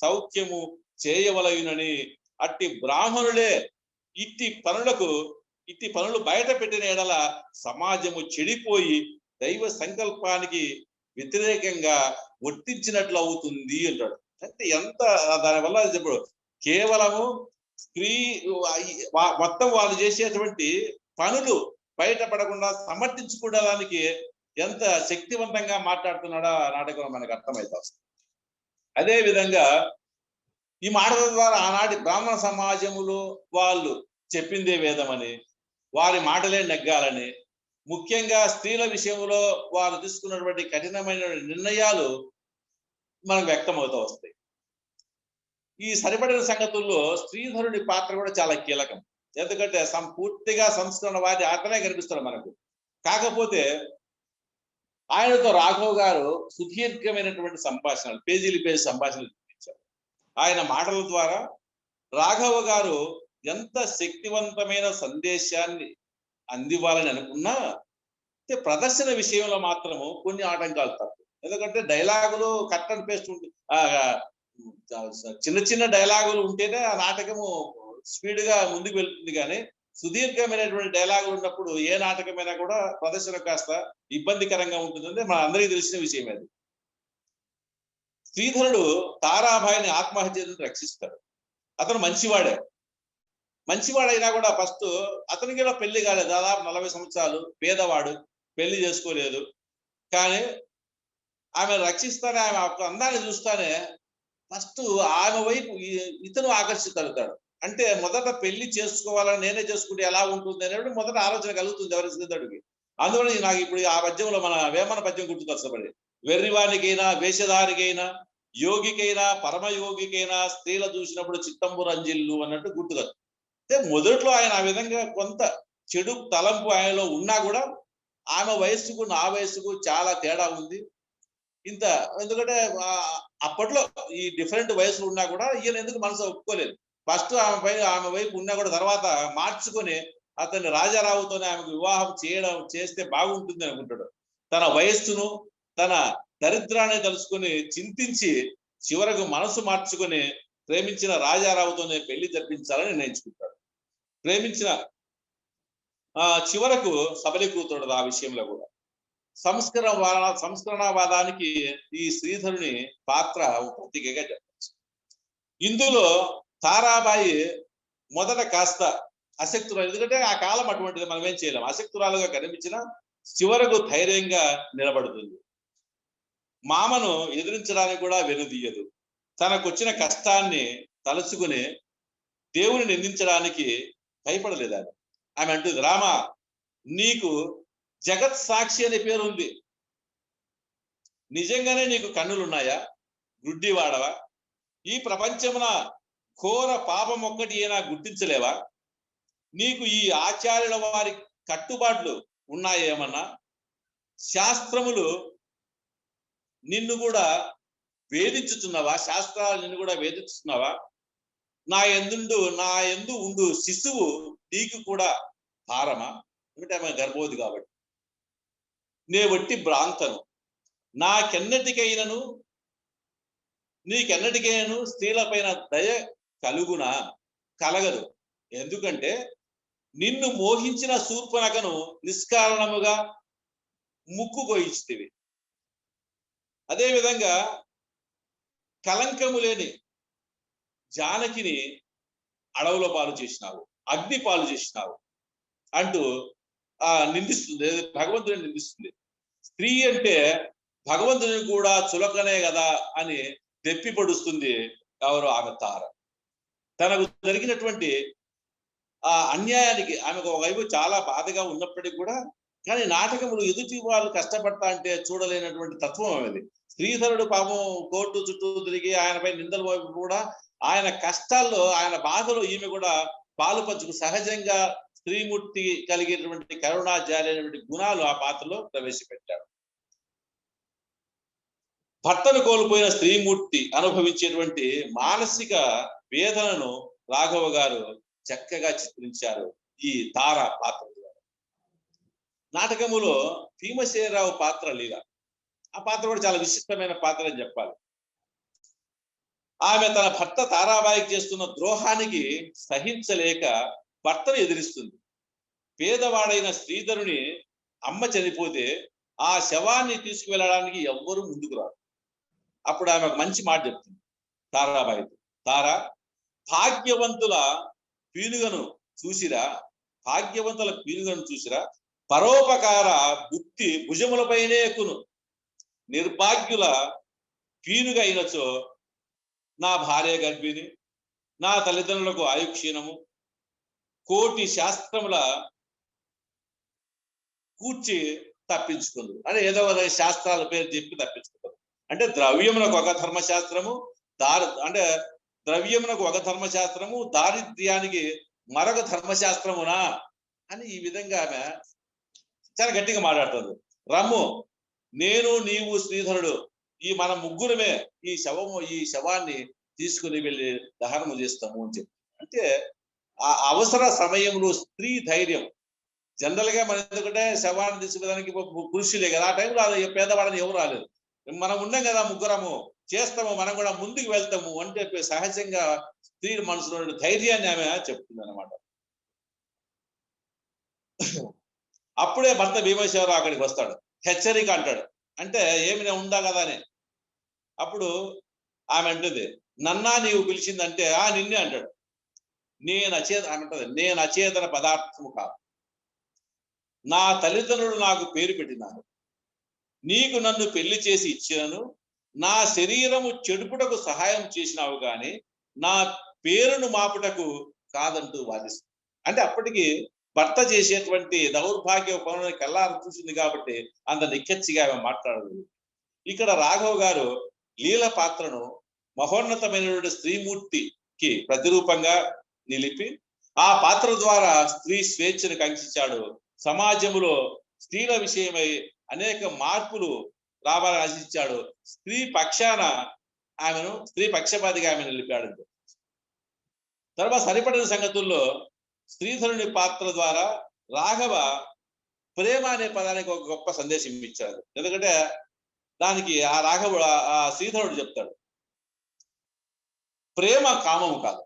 సౌఖ్యము చేయవలయునని. అట్టి బ్రాహ్మణులే ఇట్టి పనులు బయట పెట్టిన ఎడల సమాజము చెడిపోయి దైవ సంకల్పానికి వ్యతిరేకంగా వర్తించినట్లు అవుతుంది అంటాడు. అంటే ఎంత దానివల్ల ఇప్పుడు కేవలము స్త్రీ మొత్తం వాళ్ళు చేసేటువంటి పనులు బయటపడకుండా సమర్థించుకోవడానికి ఎంత శక్తివంతంగా మాట్లాడుతున్నాడో ఆ నాటకం మనకు అర్థమైతే వస్తుంది. అదే విధంగా ఈ మాటల ద్వారా ఆనాటి బ్రాహ్మణ సమాజములో వాళ్ళు చెప్పిందే వేదమని, వారి మాటలే నెగ్గాలని, ముఖ్యంగా స్త్రీల విషయంలో వారు తీసుకున్నటువంటి కఠినమైన నిర్ణయాలు మనకు వ్యక్తమవుతూ వస్తాయి. ఈ సరిపడిన సంగతుల్లో శ్రీధరుడి పాత్ర కూడా చాలా కీలకం. ఎందుకంటే పూర్తిగా సంస్కరణవాది అతనే కనిపిస్తాడు మనకు. కాకపోతే ఆయనతో రాఘవ్ గారు సుదీర్ఘమైనటువంటి సంభాషణలు, పేజీలు సంభాషణలు చూపించారు. ఆయన మాటల ద్వారా రాఘవ గారు ఎంత శక్తివంతమైన సందేశాన్ని అందివ్వాలని అనుకున్నా ప్రదర్శన విషయంలో మాత్రము కొన్ని ఆటంకాలు తప్పు. ఎందుకంటే డైలాగులు కట్ అండ్ పేస్ట్ చిన్న చిన్న డైలాగులు ఉంటేనే ఆ నాటకము స్పీడ్ గా ముందుకు వెళ్తుంది. కానీ సుదీర్ఘమైనటువంటి డైలాగులు ఉన్నప్పుడు ఏ నాటకమైనా కూడా ప్రదర్శన కాస్త ఇబ్బందికరంగా ఉంటుందంటే మన అందరికీ తెలిసిన విషయం అది. శ్రీధరుడు తారాబాయిని ఆత్మహత్య నుంచి రక్షిస్తాడు. అతను మంచివాడైనా కూడా ఫస్ట్ అతనికి కూడా పెళ్లి కాలేదు. దాదాపు 40 సంవత్సరాలు, పేదవాడు, పెళ్లి చేసుకోలేదు. కానీ ఆమె రక్షిస్తానే, ఆమె అందాన్ని చూస్తానే ఫస్ట్ ఆమె వైపు ఇతను ఆకర్షితుడవుతాడు. అంటే మొదట పెళ్లి చేసుకోవాలని, నేనే చేసుకుంటే ఎలా ఉంటుంది అనేది మొదట ఆలోచన కలుగుతుంది ఎవరి శ్రీధరుడికి. అందువల్ల నాకు ఇప్పుడు ఆ పద్యంలో మన వేమన పద్యం గుర్తుకొస్తపడి, వెర్రివానికైనా వేషధారికైనా యోగికైనా పరమయోగికైనా స్త్రీల చూసినప్పుడు చిత్తంబు రంజిల్లు అన్నట్టు గుర్తుకొచ్చు. అంటే మొదట్లో ఆయన ఆ విధంగా కొంత చెడు తలంపు ఆయనలో ఉన్నా కూడా ఆమె వయస్సుకు నా వయస్సుకు చాలా తేడా ఉంది. ఎందుకంటే అప్పట్లో ఈ డిఫరెంట్ వయసులు ఉన్నా కూడా ఈయన ఎందుకు మనసు ఒప్పుకోలేదు. ఫస్ట్ ఆమె వైపు ఉన్నా కూడా తర్వాత మార్చుకొని అతన్ని రాజారావుతోనే ఆమెకు వివాహం చేస్తే బాగుంటుంది అనుకుంటాడు. తన వయస్సును, తన దరిద్రాన్ని తలుసుకుని చింతించి చివరకు మనసు మార్చుకొని ప్రేమించిన రాజారావుతోనే పెళ్లి జరిపించాలని నిర్ణయించుకుంటాడు. ప్రేమించిన చివరకు సబలీకృతుడు ఆ విషయంలో కూడా. సంస్కరణవాదానికి ఈ శ్రీధరుని పాత్ర ప్రతీకగా చెప్పచ్చు. ఇందులో తారాబాయి మొదట కాస్త అశక్తురాలు, ఎందుకంటే ఆ కాలం అటువంటిది, మనం ఏం చేయలేం. అశక్తురాలుగా కనిపించిన చివరకు ధైర్యంగా నిలబడుతుంది. మామను ఎదిరించడానికి కూడా వెనుదీయదు. తనకొచ్చిన కష్టాన్ని తలుచుకుని దేవుని నిందించడానికి భయపడలేదు. ఆమె అంటుంది, రామ, నీకు జగత్ సాక్షి అనే పేరు ఉంది, నిజంగానే నీకు కన్నులున్నాయా? గుడ్డివాడవా? ఈ ప్రపంచమున ఘోర పాపం ఒక్కటి ఏనా గుర్తించలేవా? నీకు ఈ ఆచార్యుల వారి కట్టుబాట్లు ఉన్నాయేమన్నా? శాస్త్రములు నిన్ను కూడా వేధించుతున్నావా? శాస్త్రాలు నిన్ను కూడా వేధించుతున్నావా? నా ఎందు ఉండు శిశువు నీకు కూడా భారమా? ఎందుకంటే ఆమె గర్భవతి కాబట్టి. నే వట్టి భ్రాంతను, నీకెన్నటికైనను స్త్రీలపైన దయ కలగదు. ఎందుకంటే నిన్ను మోహించిన శూర్పణఖను నిష్కారణముగా ముక్కు కోయిస్తేవి. అదేవిధంగా కలంకము లేని జానకిని అడవుల పాలు చేసినావు, అగ్ని పాలు చేసినావు అంటూ నిందిస్తుంది, భగవంతుని నిందిస్తుంది. స్త్రీ అంటే భగవంతుని కూడా చులకనే కదా అని దెప్పి పడుస్తుంది ఎవరు? ఆమె తార. తనకు జరిగినటువంటి ఆ అన్యాయానికి ఆమెకు ఒకవైపు చాలా బాధగా ఉన్నప్పటికీ కూడా, కానీ నాటకములు ఎదుటి వాళ్ళు కష్టపడతా అంటే చూడలేనటువంటి తత్వం అనేది. శ్రీధరుడు పాపం కోర్టు చుట్టూ తిరిగి ఆయనపై నిందలు వైపు కూడా ఆయన కష్టాల్లో, ఆయన బాధలో ఈమె కూడా పాలు పంచుకు సహజంగా స్త్రీమూర్తి కలిగేటువంటి కరుణాజాలి అనేటువంటి గుణాలు ఆ పాత్రలో ప్రవేశపెట్టాడు. భర్తను కోల్పోయిన స్త్రీమూర్తి అనుభవించేటువంటి మానసిక వేదనను రాఘవ గారు చక్కగా చిత్రించారు ఈ తార పాత్ర ద్వారా. నాటకములో భీమసేనరావు పాత్ర లీల. ఆ పాత్ర కూడా చాలా విశిష్టమైన పాత్ర అని చెప్పాలి. ఆమె తన భర్త తారాబాయికి చేస్తున్న ద్రోహానికి సహించలేక భర్తను ఎదిరిస్తుంది. పేదవాడైన శ్రీధరుని అమ్మ చనిపోతే ఆ శవాన్ని తీసుకువెళ్ళడానికి ఎవ్వరూ ముందుకు రారు. అప్పుడు ఆమె ఒక మంచి మాట చెప్తుంది తారాబాయితో, తారా, భాగ్యవంతుల పీనుగను చూసిరా, భాగ్యవంతుల పీనుగను చూసిరా, పరోపకార బుద్ధి భుజములపైనే ఎక్కును, నిర్భాగ్యుల పీనుగ అయినచో నా భార్య గర్భిణి, నా తల్లిదండ్రులకు ఆయుక్షీణము, కోటి శాస్త్రముల కూర్చి తప్పించుకుంది అని ఏదో శాస్త్రాల పేరు చెప్పి తప్పించుకుంటారు. అంటే ద్రవ్యమునకు ఒక ధర్మశాస్త్రము, అంటే ద్రవ్యమునకు ఒక ధర్మశాస్త్రము, దారిద్ర్యానికి మరొక ధర్మశాస్త్రమునా అని ఈ విధంగా ఆమె చాలా గట్టిగా మాట్లాడుతుంది. రమ్ము, నేను, నీవు, శ్రీధరుడు, ఈ మన ముగ్గురమే ఈ శవాన్ని తీసుకుని వెళ్ళి దహనము చేస్తాము అని చెప్పి. అంటే ఆ అవసర సమయంలో స్త్రీ ధైర్యం. జనరల్ గా మన ఎందుకంటే శవాన్ని తీసుకునేదానికి పురుషులే కదా, ఆ టైంలో పేదవాడని ఎవరు రాలేదు. మనం ఉన్నాం కదా, ముగ్గురము చేస్తాము, మనం కూడా ముందుకు వెళ్తాము అని చెప్పి సహజంగా స్త్రీ మనసులో ధైర్యాన్ని ఆమె చెప్తుంది అనమాట. అప్పుడే భర్త భీమేశ్వరరావు అక్కడికి వస్తాడు, హెచ్చరిక అంటాడు. అంటే ఏమి ఉందా కదా అని. అప్పుడు ఆమె అంటుంది, నన్నా నీవు పిలిచిందంటే నిన్నే అంటాడు. నేను అచేతన పదార్థము కాదు, నా తల్లిదండ్రులు నాకు పేరు పెట్టినారు, నీకు నన్ను పెళ్లి చేసి ఇచ్చినను, నా శరీరము చెడుపుటకు సహాయం చేసినావు కానీ నా పేరును మాపుటకు కాదంటూ వాదిస్తుంది. అంటే అప్పటికి భర్త చేసేటువంటి దౌర్భాగ్య పనులను కల్లారు చూసింది కాబట్టి అంత నిక్కచ్చిగా ఆమె మాట్లాడదు. ఇక్కడ రాఘవ్ గారు లీల పాత్రను మహోన్నతమైనటువంటి స్త్రీమూర్తికి ప్రతిరూపంగా నిలిపి ఆ పాత్ర ద్వారా స్త్రీ స్వేచ్ఛను కాంక్షించాడు. సమాజంలో స్త్రీల విషయమై అనేక మార్పులు రావాలని ఆశించాడు. స్త్రీ పక్షపాతిగా ఆమెను నిలిపాడు. తర్వాత సరిపడిన సంగతుల్లో శ్రీధరుని పాత్ర ద్వారా రాఘవ ప్రేమ అనే పదానికి ఒక గొప్ప సందేశం ఇచ్చాడు. ఎందుకంటే దానికి ఆ రాఘవుడు ఆ శ్రీధరుడు చెప్తాడు, ప్రేమ కామము కాదు,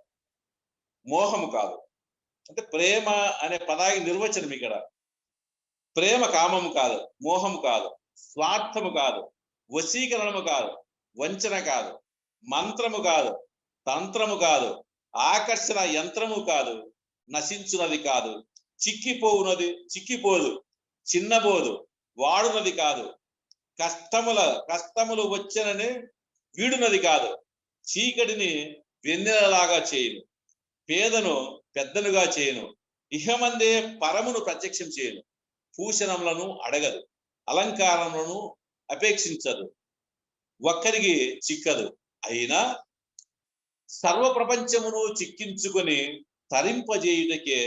మోహము కాదు. అంటే ప్రేమ అనే పదానికి నిర్వచనం ఇక్కడ, ప్రేమ కామము కాదు, మోహము కాదు, స్వార్థము కాదు, వశీకరణము కాదు, వంచన కాదు, మంత్రము కాదు, తంత్రము కాదు, ఆకర్షణ యంత్రము కాదు, నశించున్నది కాదు, చిక్కిపోదు, చిన్నబోదు, వాడునది కాదు, కష్టములు వచ్చనని వీడునది కాదు, చీకటిని వెన్నెలలాగా చేయను, పేదను పెద్దనుగా చేయను, ఇహమందే పరమును ప్రత్యక్షం చేయను, భూషణములను అడగదు, అలంకారములను అపేక్షించదు, ఒక్కరికి చిక్కదు, అయినా సర్వ ప్రపంచమును చిక్కించుకొని తరింపజేయుటకే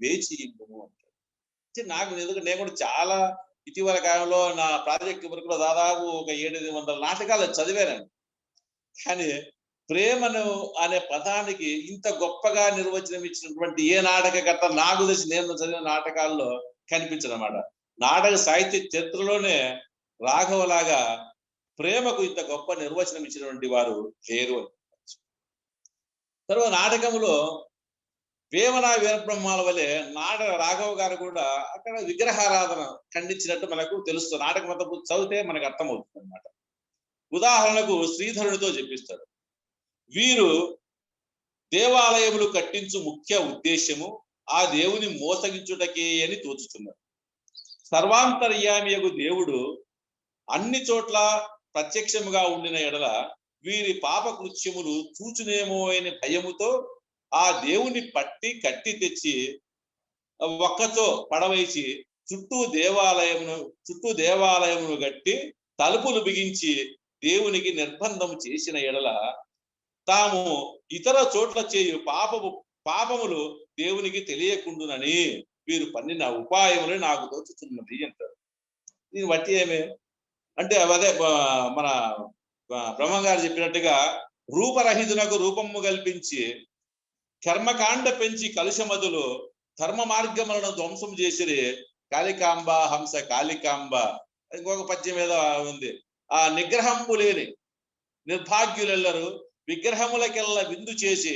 వేచి ఇవ్వము అంటాడు. నాకు ఎందుకంటే నేను కూడా చాలా ఇటీవల కాలంలో నా ప్రాజెక్ట్ వర్క్లో దాదాపు ఒక 700 నాటకాలు చదివానండి. కానీ ప్రేమను అనే పదానికి ఇంత గొప్పగా నిర్వచనం ఇచ్చినటువంటి ఏ నాటకకర్త నాకు తెలిసి నేను చదివిన నాటకాల్లో కనిపించదన్నమాట. నాటక సాహిత్య చరిత్రలోనే రాఘవలాగా ప్రేమకు ఇంత గొప్ప నిర్వచనం ఇచ్చినటువంటి వారు లేరు అని. తర్వాత నాటకంలో వేమన వీరబ్రహ్మాల వలె రాఘవ గారు కూడా అక్కడ విగ్రహారాధన ఖండించినట్టు మనకు తెలుస్తుంది. నాటకం అంతా చదివితే మనకు అర్థమవుతుంది అనమాట. ఉదాహరణకు శ్రీధరునితో చెప్పిస్తాడు, వీరు దేవాలయములు కట్టించు ముఖ్య ఉద్దేశ్యము ఆ దేవుని మోసగించుటకే అని తోచుతున్నారు. సర్వాంతర్యామియగు దేవుడు అన్ని చోట్ల ప్రత్యక్షముగా ఉండిన ఎడల వీరి పాప కృత్యములు చూచునేమో అనే భయముతో ఆ దేవుని పట్టి కట్టి తెచ్చి ఒక్కచో పడవేసి చుట్టూ దేవాలయమును గట్టి తలుపులు బిగించి దేవునికి నిర్బంధం చేసిన ఎడల తాము ఇతర చోట్ల చేయు పాపములు దేవునికి తెలియకుండునని వీరు పన్నిన ఉపాయములు నాకు తోచుతున్నది అంటారు. దీన్ని బట్టి ఏమే అంటే అదే మన బ్రహ్మం గారు చెప్పినట్టుగా రూపరహితునకు రూపము కల్పించి కర్మకాండ పెంచి కలుషమదులు ధర్మ మార్గములను ధ్వంసం చేసిరి కాళికాంబ హంస కాళికాంబ. ఇంకొక పద్యం ఏదో ఉంది. ఆ నిగ్రహంపు లేని నిర్భాగ్యులెల్లరు విగ్రహములకెల్ల విందు చేసి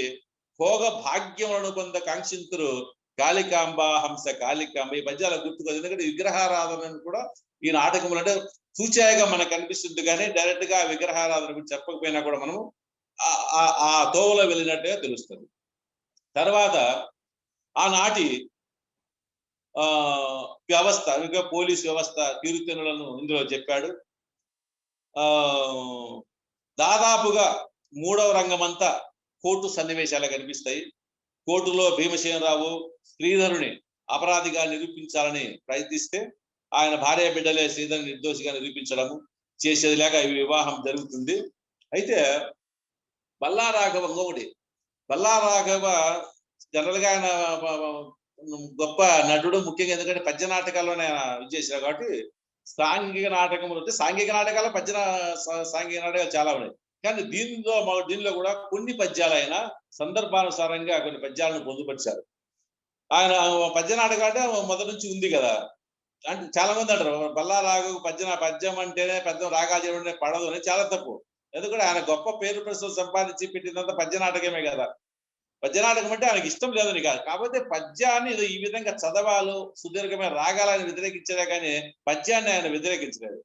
భోగ భాగ్యములను కొంత కాంక్షింతురు కాళికాంబ హంస కాళికాంబ. ఈ పద్యాల గుర్తుకు, ఎందుకంటే విగ్రహారాధనను కూడా ఈ నాటకములు అంటే సూచాయగా మనకు కనిపిస్తుంది, కానీ డైరెక్ట్ గా విగ్రహారాధన గురించి చెప్పకపోయినా కూడా మనము ఆ తోవలో వెళ్ళినట్టుగా తెలుస్తుంది. తర్వాత ఆనాటి వ్యవస్థ, ఇంకా పోలీస్ వ్యవస్థ తీరుతెన్నులను ఇందులో చెప్పాడు. దాదాపుగా మూడవ రంగమంతా కోర్టు సన్నివేశాలు కనిపిస్తాయి. కోర్టులో భీమసేనరావు శ్రీధరుని అపరాధిగా నిరూపించాలని ప్రయత్నిస్తే ఆయన భార్య బిడ్డలే శ్రీధరుని నిర్దోషిగా నిరూపించడము చేసేది లేక వివాహం జరుగుతుంది. అయితే బల్లారాఘవ ఇంకొకటి, బల్లారాఘవ జనరల్ గా ఆయన గొప్ప నటుడు, ముఖ్యంగా ఎందుకంటే పద్య నాటకాల్లోనే చేశారు కాబట్టి సాంఘిక నాటకములు అంటే సాంఘిక నాటకాలు సాంఘిక నాటకాలు చాలా ఉన్నాయి. కానీ దీనిలో కూడా కొన్ని పద్యాలు ఆయన సందర్భానుసారంగా కొన్ని పద్యాలను పొందుపరిచారు. ఆయన పద్య నాటకం అంటే మొదటి నుంచి ఉంది కదా, అంటే చాలా మంది అంటారు బల్లారాఘవ పద్యం అంటేనే పద్యం రాగాలు చేయడం పడదు అని. చాలా తప్పు. ఎందుకంటే ఆయన గొప్ప పేరు ప్రశ్నలు సంపాదించి పెట్టినంత పద్య నాటకమే కదా. పద్య నాటకం అంటే ఆయనకి ఇష్టం లేదని కాదు, కాకపోతే పద్యాన్ని ఈ విధంగా చదవాలు సుదీర్ఘమైన రాగాలని వ్యతిరేకించలే, కానీ పద్యాన్ని ఆయన వ్యతిరేకించలేదు.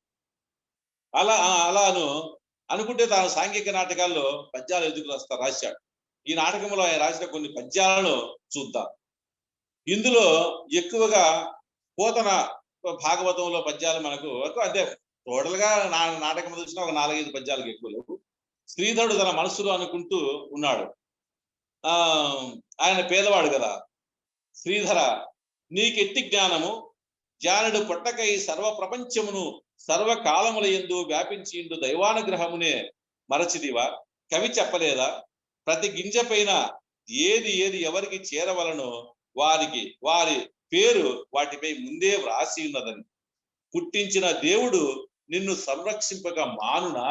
అలాను అనుకుంటే తాను సాంఘిక నాటకాల్లో పద్యాలు ఎందుకు రాశాడు. ఈ నాటకంలో ఆయన రాసిన కొన్ని పద్యాలను చూద్దాం. ఇందులో ఎక్కువగా పోతన భాగవతంలో పద్యాలు మనకు అంటే టోటల్ గా నాటకం చూసినా ఒక 4-5 పద్యాలకు ఎక్కువ లేవు. శ్రీధరుడు తన మనసులో అనుకుంటూ ఉన్నాడు. ఆయన పేదవాడు కదా. శ్రీధర నీకెట్టి జ్ఞానము, జానుడు పొట్టకై సర్వ ప్రపంచమును సర్వకాలముల యందు వ్యాపించిండు దైవానుగ్రహమునే మరచిదివా? కవి చెప్పలేదా? ప్రతి గింజ పైన ఏది ఎవరికి చేరవలనో వారి పేరు వాటిపై ముందే వ్రాసి ఉన్నదని. పుట్టించిన దేవుడు నిన్ను సంరక్షింపక మానునా?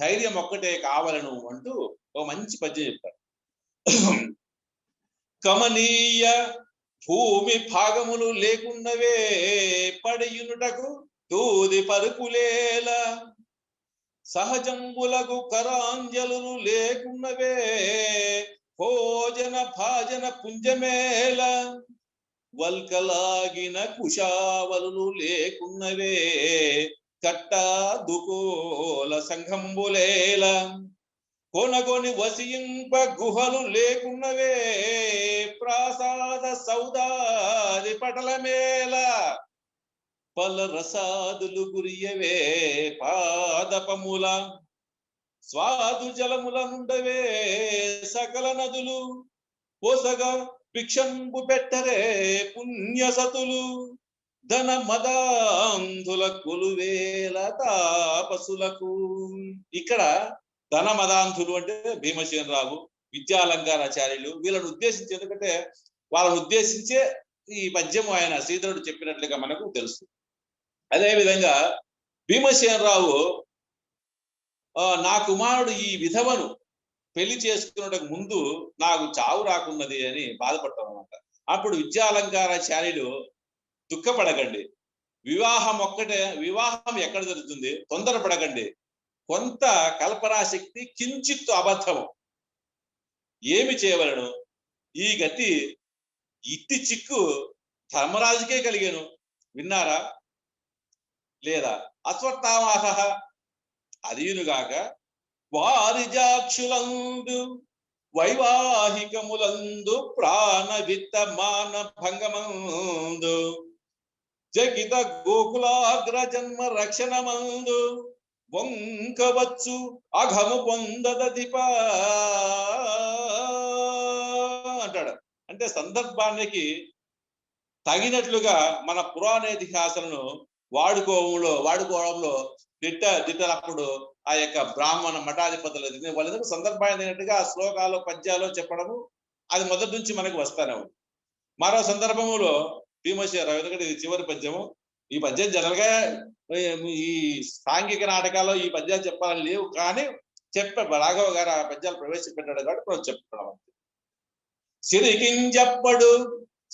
ధైర్యం ఒక్కటే కావాలను అంటూ ఒక మంచి పద్యం చెప్తాడు. కమనీయ భూమి భాగములు లేకున్నవే పడియునుటకు తూది పరుపులేల, సహజంబులకు కరాంజలు లేకున్నవే భోజన భాజన పుంజమేల, వల్కలాగిన కుశావలు లేకున్నవే కట్ట దుకోల సంఘంబులేల, కొనగొని వసింప గుహలు లేకున్నవే ప్రాసాద సౌదాది పటలమేల, పల రసాదులు గురియవే పాదపముల, స్వాదు జలముల నుండవే సకల నదులు, పొసగా భిక్షంబు పెట్టరే పుణ్యసతులు, ధన మదాంధుల కొలువేల తాపసులకు. ఇక్కడ ధన మదాంధులు అంటే భీమసేనరావు, విద్యాలంకారాచార్యులు, వీళ్ళని ఉద్దేశించి, ఎందుకంటే వాళ్ళని ఉద్దేశించే ఈ పద్యము ఆయన శ్రీధరుడు చెప్పినట్లుగా మనకు తెలుసు. అదేవిధంగా భీమసేనరావు నా కుమారుడు ఈ విధవను పెళ్లి చేసుకున్నకు ముందు నాకు చావు రాకున్నది అని బాధపడతాం అన్నమాట. అప్పుడు విద్యాలంకారాచార్యులు దుఃఖపడకండి, వివాహం ఎక్కడ జరుగుతుంది, తొందరపడకండి, కొంత కల్పనాశక్తి కించిత్తు అబద్ధము, ఏమి చేయవలను, ఈ గతి ఇట్టి చిక్కు ధర్మరాజుకే కలిగాను విన్నారా లేదా? అశ్వత్థామాహ అదియునుగాక వారిజాక్షులందు వైవాహికములందు ప్రాణ విత్త మాన భంగమందు జగిత గోకులాగ్ర జన్మ రక్షణమందు వంకవచ్చు అఘము పొందదధిప అంటాడు. అంటే సందర్భానికి తగినట్లుగా మన పురాణ ఇతిహాసాలను వాడుకోవడంలో దిట్టలప్పుడు ఆ యొక్క బ్రాహ్మణ మఠాధిపతులు వాళ్ళందరూ సందర్భాన్ని తగినట్టుగా ఆ శ్లోకాలు పద్యాలు చెప్పడము అది మొదటి నుంచి మనకు వస్తానే ఉంది. మరో సందర్భములో భీమసేనరావు, ఎందుకంటే ఇది చివరి పద్యము, ఈ పద్యం జనరల్ గా ఈ సాంఘిక నాటకాల్లో ఈ పద్యాలు చెప్పాలని లేవు, కానీ రాఘవ గారు ఆ పద్యాలు ప్రవేశపెట్టాడు కాబట్టి మనం చెప్పుకున్నాం. సిరికింజప్పడు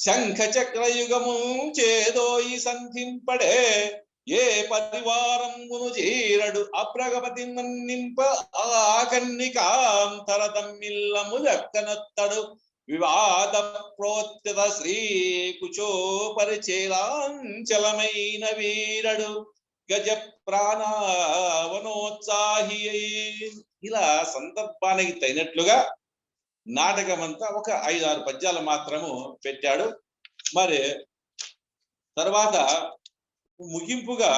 శంఖ చక్రయుగము చేదోయి సంధింపడే ఏ పరివారమును చీరడు అప్రగపతి మన్నింప ఆకన్నికాంతర తమ్మిల్లము దక్కనొత్తడు వివాద ప్రోత్యత శ్రీ కుచో పరిచేలాంచలమైన వీరడు గజ ప్రాణవనోత్సాహి. ఇలా సందర్భానికి తగినట్లుగా నాటకం అంతా ఒక 5-6 పద్యాలు మాత్రము పెట్టాడు. మరి తర్వాత ముగింపుగా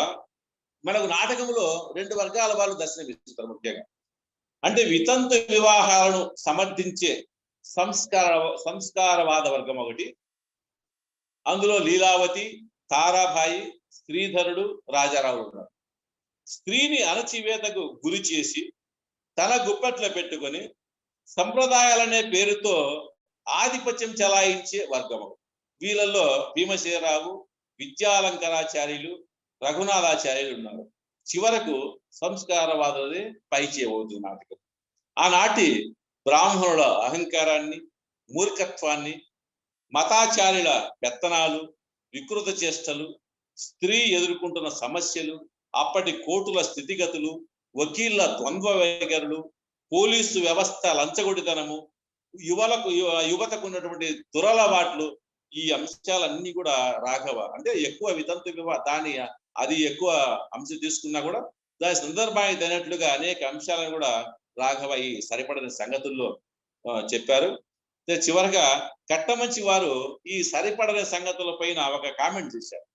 మనకు నాటకంలో 2 వర్గాల వాళ్ళు దర్శనమిస్తారు. ముఖ్యంగా అంటే వితంతు వివాహాలను సమర్థించే సంస్కారవాద వర్గం ఒకటి, అందులో లీలావతి, తారాబాయి, శ్రీధరుడు, రాజారావు ఉన్నారు. స్త్రీని అణచివేతకు గురి చేసి తన గుప్పట్లో పెట్టుకొని సంప్రదాయాలనే పేరుతో ఆధిపత్యం చెలాయించే వర్గము. వీళ్ళల్లో భీమసేరావు, విద్యాలంకరాచార్యులు, రఘునాథాచార్యులు ఉన్నారు. చివరకు సంస్కారవాదులది పైచేయబోతుంది నాటకం. ఆనాటి బ్రాహ్మణుల అహంకారాన్ని, మూర్ఖత్వాన్ని, మతాచార్యుల పెత్తనాలు, వికృత చేష్టలు, స్త్రీ ఎదుర్కొంటున్న సమస్యలు, అప్పటి కోర్టుల స్థితిగతులు, వకీళ్ల ద్వంద్వ వైఖరులు, పోలీసు వ్యవస్థ లంచగొడితనము, యువతకు ఉన్నటువంటి దురలవాట్లు, ఈ అంశాలన్నీ కూడా రాఘవ అంటే ఎక్కువ వితంతు అది ఎక్కువ అంశం తీసుకున్నా కూడా దాని సందర్భానికి తగినట్లుగా అనేక అంశాలను కూడా రాఘవ ఈ సరిపడని సంగతుల్లో చెప్పారు. చివరిగా కట్టమంచి వారు ఈ సరిపడని సంగతుల పైన ఒక కామెంట్ చేశారు.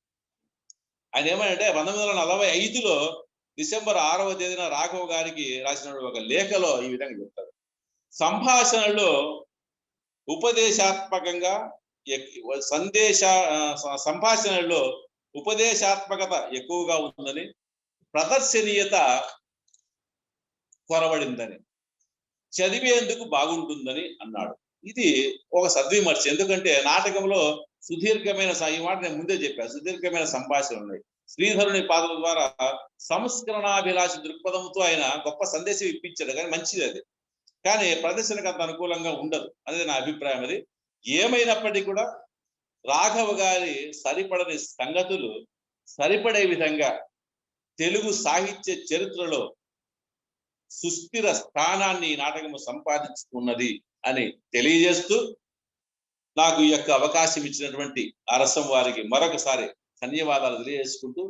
ఆయన ఏమంటే 1945లో డిసెంబర్ 6వ తేదీన రాఘవ గారికి రాసిన ఒక లేఖలో ఈ విధంగా చెప్తారు. సంభాషణలో ఉపదేశాత్మకంగా సంభాషణలో ఉపదేశాత్మకత ఎక్కువగా ఉందని, ప్రదర్శనీయత కొరబడిందని, చదివేందుకు బాగుంటుందని అన్నాడు. ఇది ఒక సద్విమర్శ. ఎందుకంటే నాటకంలో సుదీర్ఘమైన ఈ మాట నేను ముందే చెప్పాను, సుదీర్ఘమైన సంభాషణలు ఉన్నాయి. శ్రీధరుని పాత్ర ద్వారా సంస్కరణాభిలాష దృక్పథంతో ఆయన గొప్ప సందేశం ఇప్పించాడు, కానీ మంచిది అది. కానీ ప్రదర్శనకు అంత అనుకూలంగా ఉండదు అనేది నా అభిప్రాయం. అది ఏమైనప్పటికీ కూడా రాఘవ గారి సరిపడని సంగతులు సరిపడే విధంగా తెలుగు సాహిత్య చరిత్రలో సుస్థిర స్థానాన్ని ఈ నాటకము సంపాదించుకున్నది అని తెలియజేస్తూ, నాకు ఈ యొక్క అవకాశం ఇచ్చినటువంటి అరసం వారికి మరొకసారి ధన్యవాదాలు తెలియజేసుకుంటూ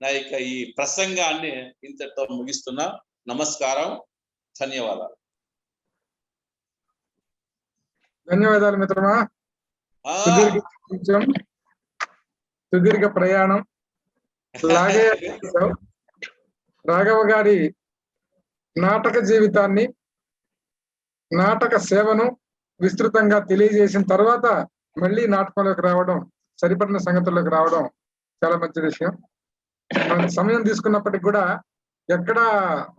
నా యొక్క ఈ ప్రసంగాన్ని ఇంతటితో ముగిస్తున్నా. నమస్కారం, ధన్యవాదాలు. ధన్యవాదాలు మిత్రమా. సుదీర్ఘ ప్రయాణం లాగే రాఘవ గారి నాటక జీవితాన్ని, నాటక సేవను విస్తృతంగా తెలియజేసిన తర్వాత మళ్ళీ నాటకంలోకి రావడం, సరిపడిన సంగతుల్లోకి రావడం చాలా మంచి విషయం. మనకు సమయం తీసుకున్నప్పటికి కూడా ఎక్కడా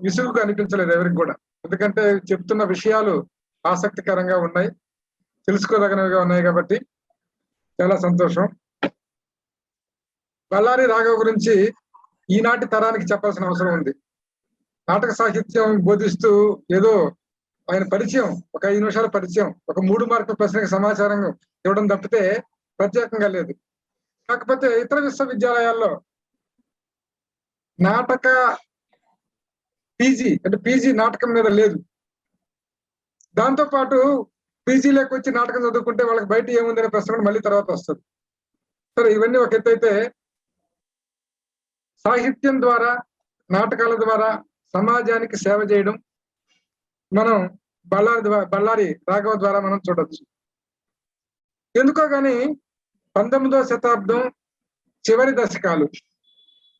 విసుగుగా అనిపించలేదు ఎవరికి కూడా. ఎందుకంటే చెప్తున్న విషయాలు ఆసక్తికరంగా ఉన్నాయి, తెలుసుకోదగినవిగా ఉన్నాయి కాబట్టి చాలా సంతోషం. బళ్ళారి రాఘవ గురించి ఈనాటి తరానికి చెప్పాల్సిన అవసరం ఉంది. నాటక సాహిత్యం బోధిస్తూ ఏదో ఆయన పరిచయం, ఒక 5 నిమిషాల పరిచయం, ఒక 3 మార్కుల ప్రశ్నకి సమాచారం ఇవ్వడం తప్పితే ప్రత్యేకంగా లేదు. కాకపోతే ఇతర విశ్వవిద్యాలయాల్లో నాటక పీజీ నాటకం మీద లేదు. దాంతో పాటు పీజీలోకి వచ్చి నాటకం చదువుకుంటే వాళ్ళకి బయట ఏముందనే ప్రశ్న కూడా మళ్ళీ తర్వాత వస్తుంది. సరే, ఇవన్నీ ఒక ఎత్తు అయితే, సాహిత్యం ద్వారా, నాటకాల ద్వారా సమాజానికి సేవ చేయడం మనం బళ్ళారి రాఘవ ద్వారా మనం చూడొచ్చు. ఎందుకో గాని 19వ శతాబ్దం చివరి దశకాలు,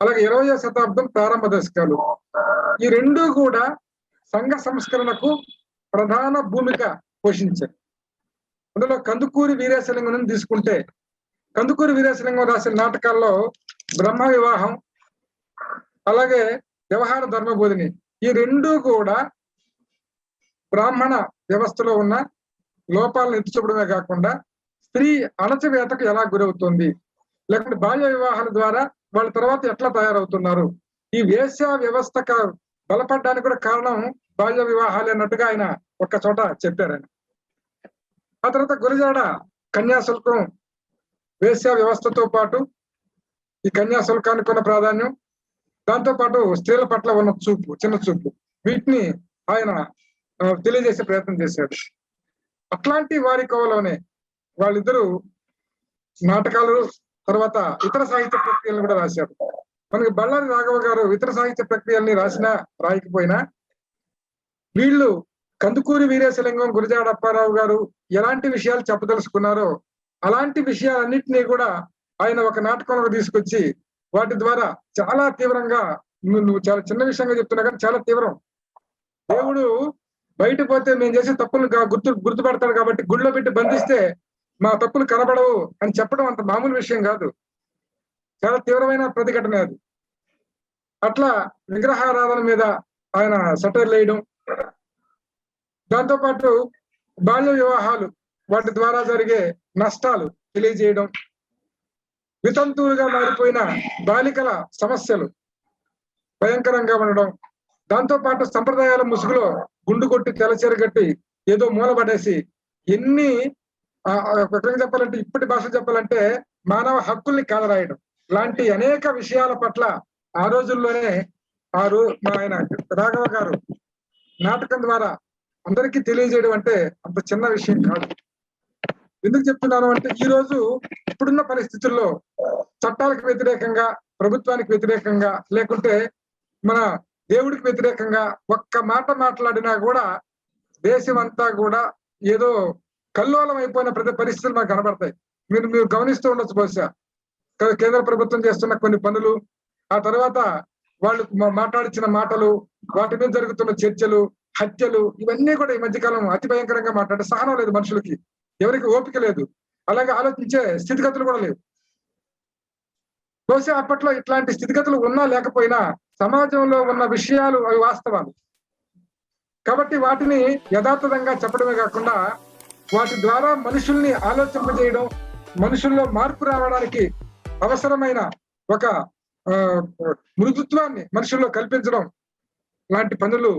అలాగే 20వ శతాబ్దం ప్రారంభ దశకాలు, ఈ రెండూ కూడా సంఘ సంస్కరణకు ప్రధాన భూమిక పోషించారు. అందులో కందుకూరి వీరేశలింగం తీసుకుంటే, కందుకూరి వీరేశలింగం రాసిన నాటకాల్లో బ్రహ్మ వివాహం, అలాగే వ్యవహార ధర్మబోధిని, ఈ రెండూ కూడా బ్రాహ్మణ వ్యవస్థలో ఉన్న లోపాలను ఎత్తి చూపడమే కాకుండా స్త్రీ అణచివేతకు ఎలా గురవుతుంది, లేకుంటే బాల్య వివాహాల ద్వారా వాళ్ళ తర్వాత ఎట్లా తయారవుతున్నారు. ఈ వేశ్య వ్యవస్థ బలపడడానికి కూడా కారణం బాల్య వివాహాలు అన్నట్టుగా ఆయన ఒక్క చోట చెప్పారు ఆయన. ఆ తర్వాత గురజాడ కన్యాశుల్కం వేశ్య వ్యవస్థతో పాటు ఈ కన్యాశుల్కానికి ఉన్న ప్రాధాన్యం, దాంతో పాటు స్త్రీల పట్ల ఉన్న చూపు, చిన్న చూపు, వీటిని ఆయన తెలియజేసే ప్రయత్నం చేశాడు. అట్లాంటి వారి కోవలోనే వాళ్ళిద్దరూ నాటకాలు, తర్వాత ఇతర సాహిత్య ప్రక్రియలను కూడా రాశారు. మనకి బళ్ళారి రాఘవ గారు ఇతర సాహిత్య ప్రక్రియల్ని రాసినా రాయకపోయినా, వీళ్ళు కందుకూరి వీరేశలింగం, గురజాడ అప్పారావు గారు ఎలాంటి విషయాలు చెప్పదలుచుకున్నారో అలాంటి విషయాలన్నింటినీ కూడా ఆయన ఒక నాటకంలో తీసుకొచ్చి వాటి ద్వారా చాలా తీవ్రంగా, నువ్వు చాలా చిన్న విషయంగా చెప్తున్నా కానీ చాలా తీవ్రం. దేవుడు బయట పోతే మేము చేసే తప్పులు గుర్తుపడతాడు కాబట్టి గుళ్ళో పెట్టి బంధిస్తే మా తప్పులు కనబడవు అని చెప్పడం అంత మామూలు విషయం కాదు. చాలా తీవ్రమైన ప్రతిఘటన అది. అట్లా విగ్రహారాధన మీద ఆయన సటైర్లు వేయడం, దాంతోపాటు బాల్య వివాహాలు వాటి ద్వారా జరిగే నష్టాలు తెలియజేయడం, వితంతువులుగా మారిపోయిన బాలికల సమస్యలు భయంకరంగా ఉండడం, దాంతో పాటు సంప్రదాయాల ముసుగులో గుండు కొట్టి తెలచీర కట్టి ఏదో మూలపడేసి ఎన్ని చెప్పాలంటే, ఇప్పటి భాష చెప్పాలంటే మానవ హక్కుల్ని కాలరాయడం లాంటి అనేక విషయాల పట్ల ఆ రోజుల్లోనే ఆయన రాఘవ గారు నాటకం ద్వారా అందరికీ తెలియజేయడం అంటే అంత చిన్న విషయం కాదు. ఎందుకు చెప్తున్నాను అంటే, ఈ రోజు ఇప్పుడున్న పరిస్థితుల్లో చట్టాలకు వ్యతిరేకంగా, ప్రభుత్వానికి వ్యతిరేకంగా, లేకుంటే మన దేవుడికి వ్యతిరేకంగా ఒక్క మాట మాట్లాడినా కూడా దేశం అంతా కూడా ఏదో కల్లోలం అయిపోయిన పరిస్థితులు మనకు కనబడతాయి. మీరు గమనిస్తూ ఉండొచ్చు. బహుశా కేంద్ర ప్రభుత్వం చేస్తున్న కొన్ని పనులు, ఆ తర్వాత వాళ్ళు మాట్లాడించిన మాటలు, వాటి మీద జరుగుతున్న చర్చలు, హత్యలు, ఇవన్నీ కూడా ఈ మధ్యకాలం అతి భయంకరంగా మాట్లాడే సహనం లేదు మనుషులకి, ఎవరికి ఓపిక లేదు, అలాగే ఆలోచించే స్థితిగతులు కూడా లేవు. బహుశా అప్పట్లో ఇట్లాంటి స్థితిగతులు ఉన్నా లేకపోయినా సమాజంలో ఉన్న విషయాలు అవి వాస్తవాలు కాబట్టి వాటిని యథాతథంగా చెప్పడమే కాకుండా వాటి ద్వారా మనుషుల్ని ఆలోచింపజేయడం, మనుషుల్లో మార్పు రావడానికి అవసరమైన ఒక మృదుత్వాన్ని మనుషుల్లో కల్పించడం లాంటి పనులు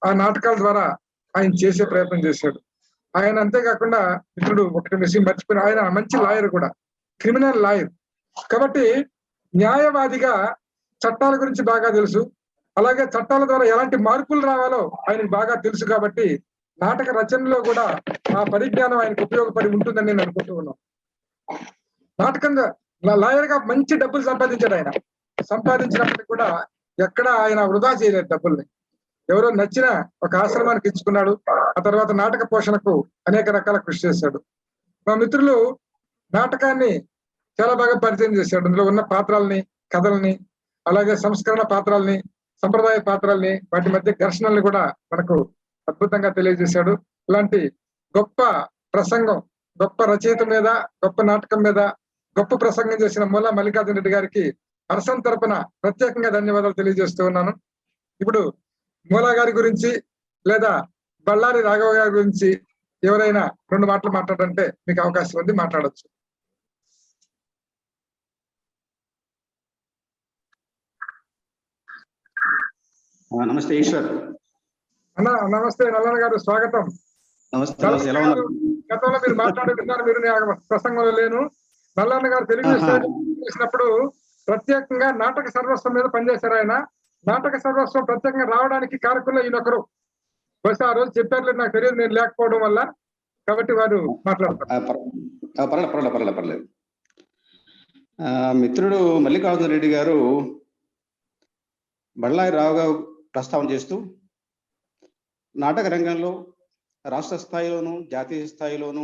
ఆ నాటకాల ద్వారా ఆయన చేసే ప్రయత్నం చేశాడు. ఆయన అంతేకాకుండా మిత్రుడు ఒకటి విషయం మర్చిపోయిన, ఆయన మంచి లాయర్ కూడా, క్రిమినల్ లాయర్ కాబట్టి న్యాయవాదిగా చట్టాల గురించి బాగా తెలుసు. అలాగే చట్టాల ద్వారా ఎలాంటి మార్పులు రావాలో ఆయనకు బాగా తెలుసు. కాబట్టి నాటక రచనలో కూడా ఆ పరిజ్ఞానం ఆయనకు ఉపయోగపడి ఉంటుందని నేను అనుకుంటూ ఉన్నాను. నాటకంగా లాయర్ గా మంచి డబ్బులు సంపాదించాడు. ఆయన సంపాదించినప్పటికీ కూడా ఎక్కడ ఆయన వృధా చేయలేదు డబ్బుల్ని. ఎవరో నచ్చిన ఒక ఆశ్రమానికి ఇచ్చుకున్నాడు. ఆ తర్వాత నాటక పోషణకు అనేక రకాల కృషి చేశాడు. మా మిత్రులు నాటకాన్ని చాలా బాగా పరిచయం చేశాడు. అందులో ఉన్న పాత్రల్ని, కథల్ని, అలాగే సంస్కరణ పాత్రల్ని, సంప్రదాయ పాత్రల్ని, వాటి మధ్య ఘర్షణల్ని కూడా మనకు అద్భుతంగా తెలియజేశాడు. ఇలాంటి గొప్ప ప్రసంగం, గొప్ప రచయిత మీద, గొప్ప నాటకం మీద గొప్ప ప్రసంగం చేసిన మూల మల్లికార్జున రెడ్డి గారికి అరసం తరపున ప్రత్యేకంగా ధన్యవాదాలు తెలియజేస్తూ ఉన్నాను. ఇప్పుడు మూలా గారి గురించి లేదా బళ్ళారి రాఘవ గారి గురించి ఎవరైనా 2 మాటలు మాట్లాడంటే మీకు అవకాశం ఉంది, మాట్లాడొచ్చు. నమస్తే ఈశ్వర్. అన్న నమస్తే. నల్లన్న గారు స్వాగతం. గతంలో మీరు మాట్లాడుతున్నారు, మీరు ప్రసంగంలో లేను. నల్లన్న గారు తెలుగు చేసినప్పుడు ప్రత్యేకంగా నాటక సర్వస్వం మీద పనిచేశారు. ఆయన నాటక సర్వస్వం ప్రత్యేకంగా రావడానికి కారకుల్లో ఈయనొకరు. బహుశా ఆ రోజు చెప్పారు, నాకు తెలియదు, నేను లేకపోవడం వల్ల. కాబట్టి వారు మాట్లాడతారు. పర్లేదు. మిత్రుడు మల్లికార్జున రెడ్డి గారు బళ్ళారి రావుగా ప్రస్తావన చేస్తూ నాటక రంగంలో రాష్ట్ర స్థాయిలోను, జాతీయ స్థాయిలోను,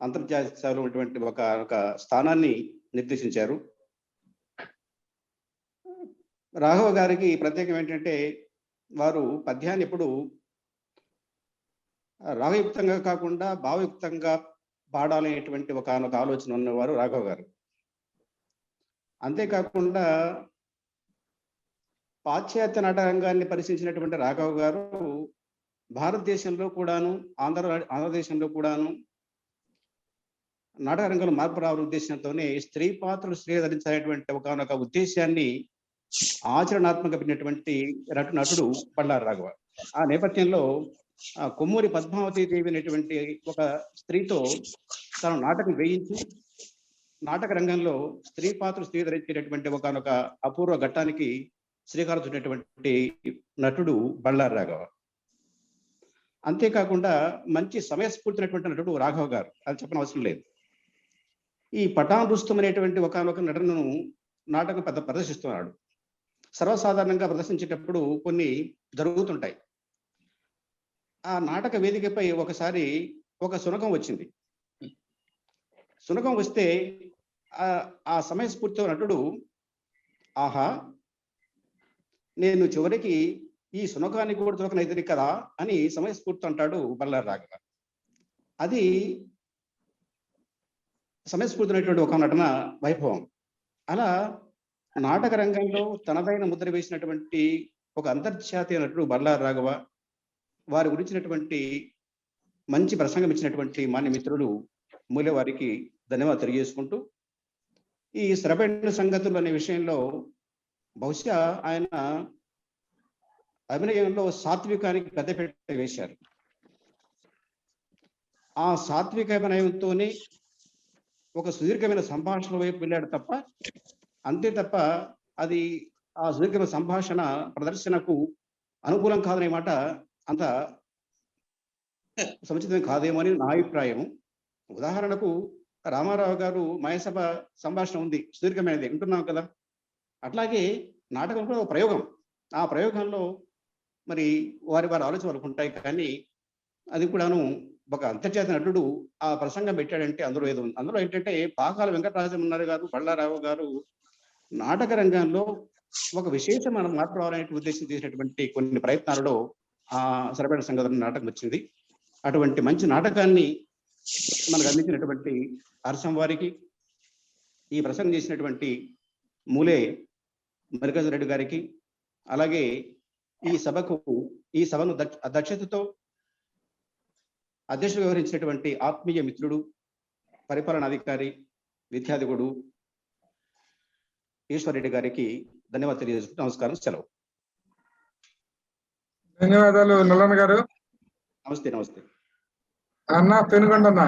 అంతర్జాతీయ స్థాయిలో ఉన్నటువంటి ఒక స్థానాన్ని నిర్దేశించారు. రాఘవ గారికి ప్రత్యేకం ఏంటంటే, వారు పద్యాన్ని ఎప్పుడు రాగయుక్తంగా కాకుండా భావయుక్తంగా పాడాలనేటువంటి ఒక ఆలోచన ఉన్నవారు రాఘవ గారు. అంతేకాకుండా పాశ్చాత్య నాటక రంగాన్ని పరిశీలించినటువంటి రాఘవ గారు భారతదేశంలో కూడాను, ఆంధ్రదేశంలో కూడాను నాటక రంగంలో మార్పు రావాలనే ఉద్దేశంతోనే స్త్రీ పాత్రలు స్త్రీ ధరించేటువంటి ఒకనొక ఉద్దేశాన్ని ఆచరణాత్మక పెట్టినటువంటి నటుడు బళ్ళారి రాఘవ. ఆ నేపథ్యంలో కొమ్మూరి పద్మావతి దేవి అనేటువంటి ఒక స్త్రీతో తను నాటకం వేయించి నాటక రంగంలో స్త్రీ పాత్రలు స్త్రీ ధరించేటటువంటి ఒకనొక అపూర్వ ఘట్టానికి శ్రీకారం చుట్టినటువంటి నటుడు బళ్ళారి రాఘవ. అంతేకాకుండా మంచి సమయస్ఫూర్తినటువంటి నటుడు రాఘవ గారు, అది చెప్పని అవసరం లేదు. ఈ పఠాన్ రుస్తుం అనేటువంటి ఒకనొక నటనను నాటకం ప్రదర్శిస్తున్నాడు. సర్వసాధారణంగా ప్రదర్శించేటప్పుడు కొన్ని జరుగుతుంటాయి. ఆ నాటక వేదికపై ఒకసారి ఒక శునకం వచ్చింది. శునకం వస్తే ఆ సమయస్ఫూర్తితో నటుడు, ఆహా నేను చివరికి ఈ శునకానికి కూడా దొరకనైతుంది కదా అని సమయస్ఫూర్తి అంటాడు బళ్ళారి రాఘవ. అది సమయస్ఫూర్తినటువంటి ఒక నటన వైభవం. అలా నాటక రంగంలో తనదైన ముద్ర వేసినటువంటి ఒక అంతర్జాతీయ నటుడు బళ్ళారి రాఘవ. వారి గురించినటువంటి మంచి ప్రసంగం ఇచ్చినటువంటి మాన్య మిత్రులు మూలే వారికి ధన్యవాదాలు తెలియజేసుకుంటూ, ఈ శ్రవణ సంగతులు అనే విషయంలో బహుశా ఆయన అభినయంలో సాత్వికానికి పెద్దపీట వేశారు. ఆ సాత్విక అభినయంతోనే ఒక సుదీర్ఘమైన సంభాషణ వైపు వెళ్ళాడు తప్ప, అంతే తప్ప అది ఆ సుదీర్ఘమైన సంభాషణ ప్రదర్శనకు అనుకూలం కాదనే మాట అంత సముచితం కాదేమో అని నా అభిప్రాయం. ఉదాహరణకు రామారావు గారు మయసభ సంభాషణ ఉంది, సుదీర్ఘమైనది వింటున్నాం కదా. అట్లాగే నాటకం కూడా ఒక ప్రయోగం. ఆ ప్రయోగంలో మరి వారి ఆలోచన వాళ్ళకు ఉంటాయి, కానీ అది కూడాను ఒక అంతర్జాతీయ నటుడు ఆ ప్రసంగం పెట్టాడంటే అందులో ఏదో ఉంది. అందులో ఏంటంటే పాకాల వెంకటరాజమన్నారు గారు, బళ్ళారావు గారు నాటక రంగంలో ఒక విశేషమైన మార్పు రావాలనే ఉద్దేశం చేసినటువంటి కొన్ని ప్రయత్నాలలో ఆ సరబేట సంగతుల నాటకం వచ్చింది. అటువంటి మంచి నాటకాన్ని మనకు అందించినటువంటి అరసం వారికి, ఈ ప్రసంగం చేసినటువంటి మూలే మల్లికార్జున రెడ్డి గారికి, అలాగే ఈ సభను దక్షతతో అధ్యక్షుడు వ్యవహరించినటువంటి ఆత్మీయ మిత్రుడు, పరిపాలనాధికారి, విద్యాధికుడు ఈశ్వరరెడ్డి గారికి ధన్యవాదాలు తెలియజేస్తూ నమస్కారం, సెలవు. ధన్యవాదాలు నల్లన్న గారు. నమస్తే. నమస్తే అన్న పెనుగొండ అన్న.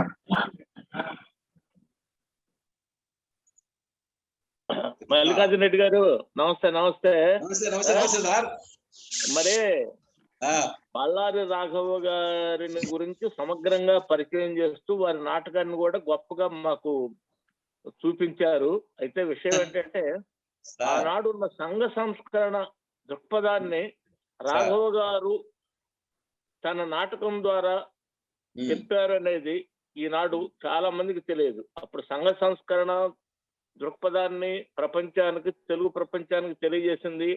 మల్లికార్జున రెడ్డి గారు నమస్తే. నమస్తే నమస్తే నమస్తే నమస్తే సార్. మరి బళ్ళారి రాఘవ గారిని గురించి సమగ్రంగా పరిచయం చేస్తూ వారి నాటకాన్ని కూడా గొప్పగా మాకు చూపించారు. అయితే విషయం ఏంటంటే ఆనాడు ఉన్న సంఘ సంస్కరణ దృక్పథాన్ని రాఘవ గారు తన నాటకం ద్వారా చెప్పారు అనేది ఈనాడు చాలా మందికి తెలియదు. అప్పుడు సంఘ సంస్కరణ దృక్పథాన్ని ప్రపంచానికి, తెలుగు ప్రపంచానికి తెలియజేసింది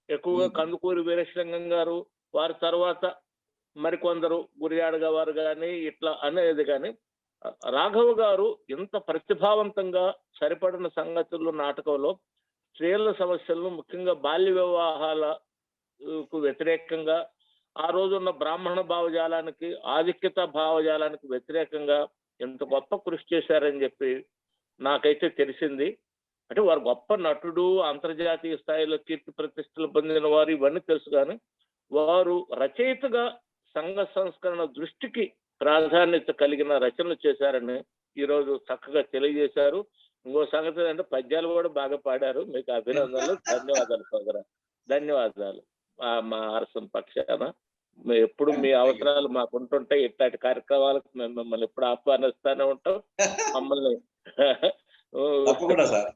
ఎక్కువగా కందుకూరి వీరేశలింగం గారు, వారి తర్వాత మరికొందరు గురియాడగ వారు కానీ ఇట్లా అనేది. కానీ రాఘవ గారు ఎంత ప్రతిభావంతంగా సరిపడిన సంగతులు నాటకంలో స్త్రీల సమస్యలను, ముఖ్యంగా బాల్య వివాహాలకు వ్యతిరేకంగా, ఆ రోజున్న బ్రాహ్మణ భావజాలానికి, ఆధిక్యత భావజాలానికి వ్యతిరేకంగా ఎంత గొప్ప కృషి చేశారని చెప్పి నాకైతే తెలిసింది. అంటే వారు గొప్ప నటుడు, అంతర్జాతీయ స్థాయిలో కీర్తి ప్రతిష్టలు పొందిన వారు, ఇవన్నీ తెలుసు. కానీ వారు రచయితగా సంఘ సంస్కరణ దృష్టికి ప్రాధాన్యత కలిగిన రచనలు చేశారని ఈరోజు చక్కగా తెలియజేశారు. ఇంకో సంగతి అంటే పద్యాలు కూడా బాగా పాడారు. మీకు అభినందనలు, ధన్యవాదాలు సోదరా, ధన్యవాదాలు. మా అరసం పక్షాన ఎప్పుడు మీ అవసరాలు మాకు ఉంటుంటాయి. ఇట్లాంటి కార్యక్రమాలకు మేము మిమ్మల్ని ఎప్పుడు ఆహ్వానిస్తూనే ఉంటాం. మమ్మల్ని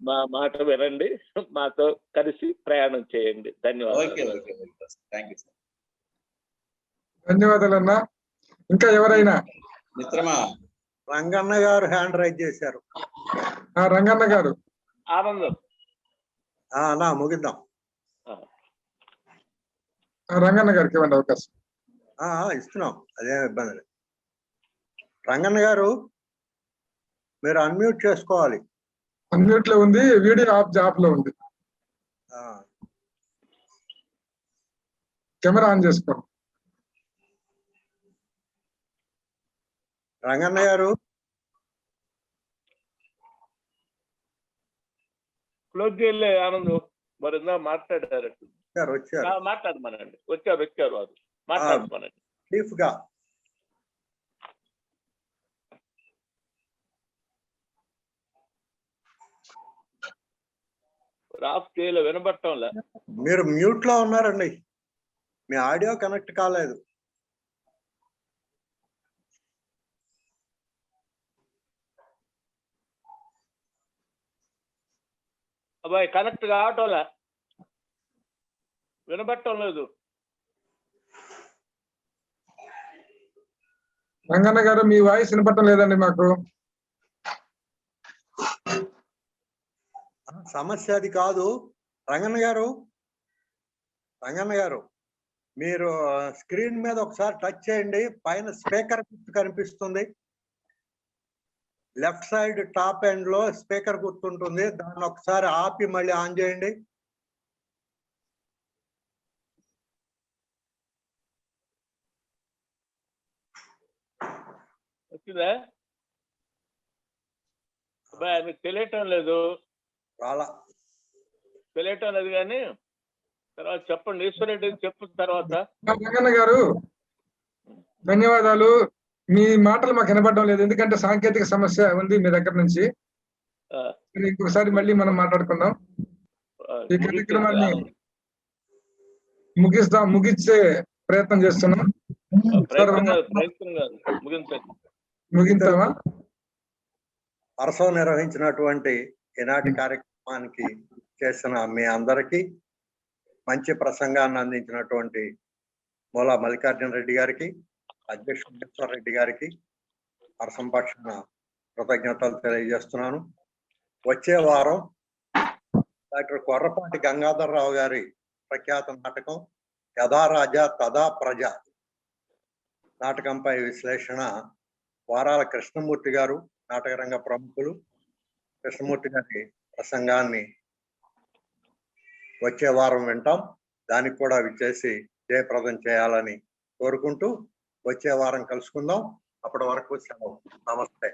మా మాట వినండి, మాతో కలిసి ప్రయాణం చేయండి. ధన్యవాదాలు. ధన్యవాదాలన్నా. ఇంకా ఎవరైనా? మిత్రమా రంగన్న గారు హ్యాండ్ రైజ్ చేశారు. రంగన్న గారు. ఆనందం. అలా ముగిద్దాం. రంగన్న గారికి ఇవ్వండి అవకాశం. ఇస్తున్నాం, అదేం ఇబ్బంది లేదు. రంగన్న గారు మీరు అన్మ్యూట్ చేసుకోవాలి. అన్మ్యూట్ లో ఉంది, వీడియో ఆఫ్ లో ఉంది. కెమెరా ఆన్ చేసుకోండి. రంగన్న గారు క్లోజ్ చేయలే ఆనంద్, మరి ఇందా మాట్లాడారు. వచ్చారు మాట్లాడమనండి. వచ్చారు వారు, మాట్లాడమనండి. బ్రీఫ్ గా ఆఫ్ చేయలే, వినబడటంలే. మీరు మ్యూట్ లో ఉన్నారండి, మీ ఆడియో కనెక్ట్ కాలేదు. అబ్బాయి కనెక్ట్ కావటంలే, వినబడటం లేదు. రంగన్న గారు మీ వాయిస్ వినపడటం లేదండి మాకు. సమస్య అది కాదు. రంగన్న గారు మీరు స్క్రీన్ మీద ఒకసారి టచ్ చేయండి, పైన స్పీకర్ గుర్తు కనిపిస్తుంది. లెఫ్ట్ సైడ్ టాప్ ఎండ్ లో స్పీకర్ గుర్తుంటుంది, దాన్ని ఒకసారి ఆపి మళ్ళీ ఆన్ చేయండి. వచ్చిందా అబ్బాయి? మీకు తెలియటం లేదు, తెలియటం లేదు. కానీ తర్వాత చెప్పండి, ఈశ్వరెడ్డి చెప్పు తర్వాత. రంగన్న గారు ధన్యవాదాలు. మీ మాటలు మాకు వినపడడం లేదు, ఎందుకంటే సాంకేతిక సమస్య ఉంది మీ దగ్గర నుంచి. ఇంకొకసారి మళ్ళీ మనం మాట్లాడుకుందాం. ఈ కార్యక్రమాన్ని ముగించే ప్రయత్నం చేస్తున్నాం. ముగించావా? అరసవ నిర్వహించినటువంటి ఈనాటి కార్యక్రమానికి చేసిన మీ అందరికీ, మంచి ప్రసంగాన్ని అందించినటువంటి మూల మల్లికార్జున రెడ్డి గారికి, అధ్యక్షుడు రెడ్డి గారికి అరసం పక్షాన కృతజ్ఞతలు తెలియజేస్తున్నాను. వచ్చే వారం డాక్టర్ కొర్రపాటి గంగాధరరావు గారి ప్రఖ్యాత నాటకం యథా రాజా తదా ప్రజ నాటకంపై విశ్లేషణ వారాల కృష్ణమూర్తి గారు, నాటకరంగ ప్రముఖులు, కృష్ణమూర్తి గారి ప్రసంగాన్ని వచ్చే వారం వింటాం. దానికి కూడా విచ్చేసి జయప్రదం చేయాలని కోరుకుంటూ వచ్చే వారం కలుసుకుందాం. అప్పటి వరకు సెలవు. నమస్తే.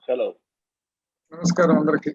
సెలవు. నమస్కారం అందరికి.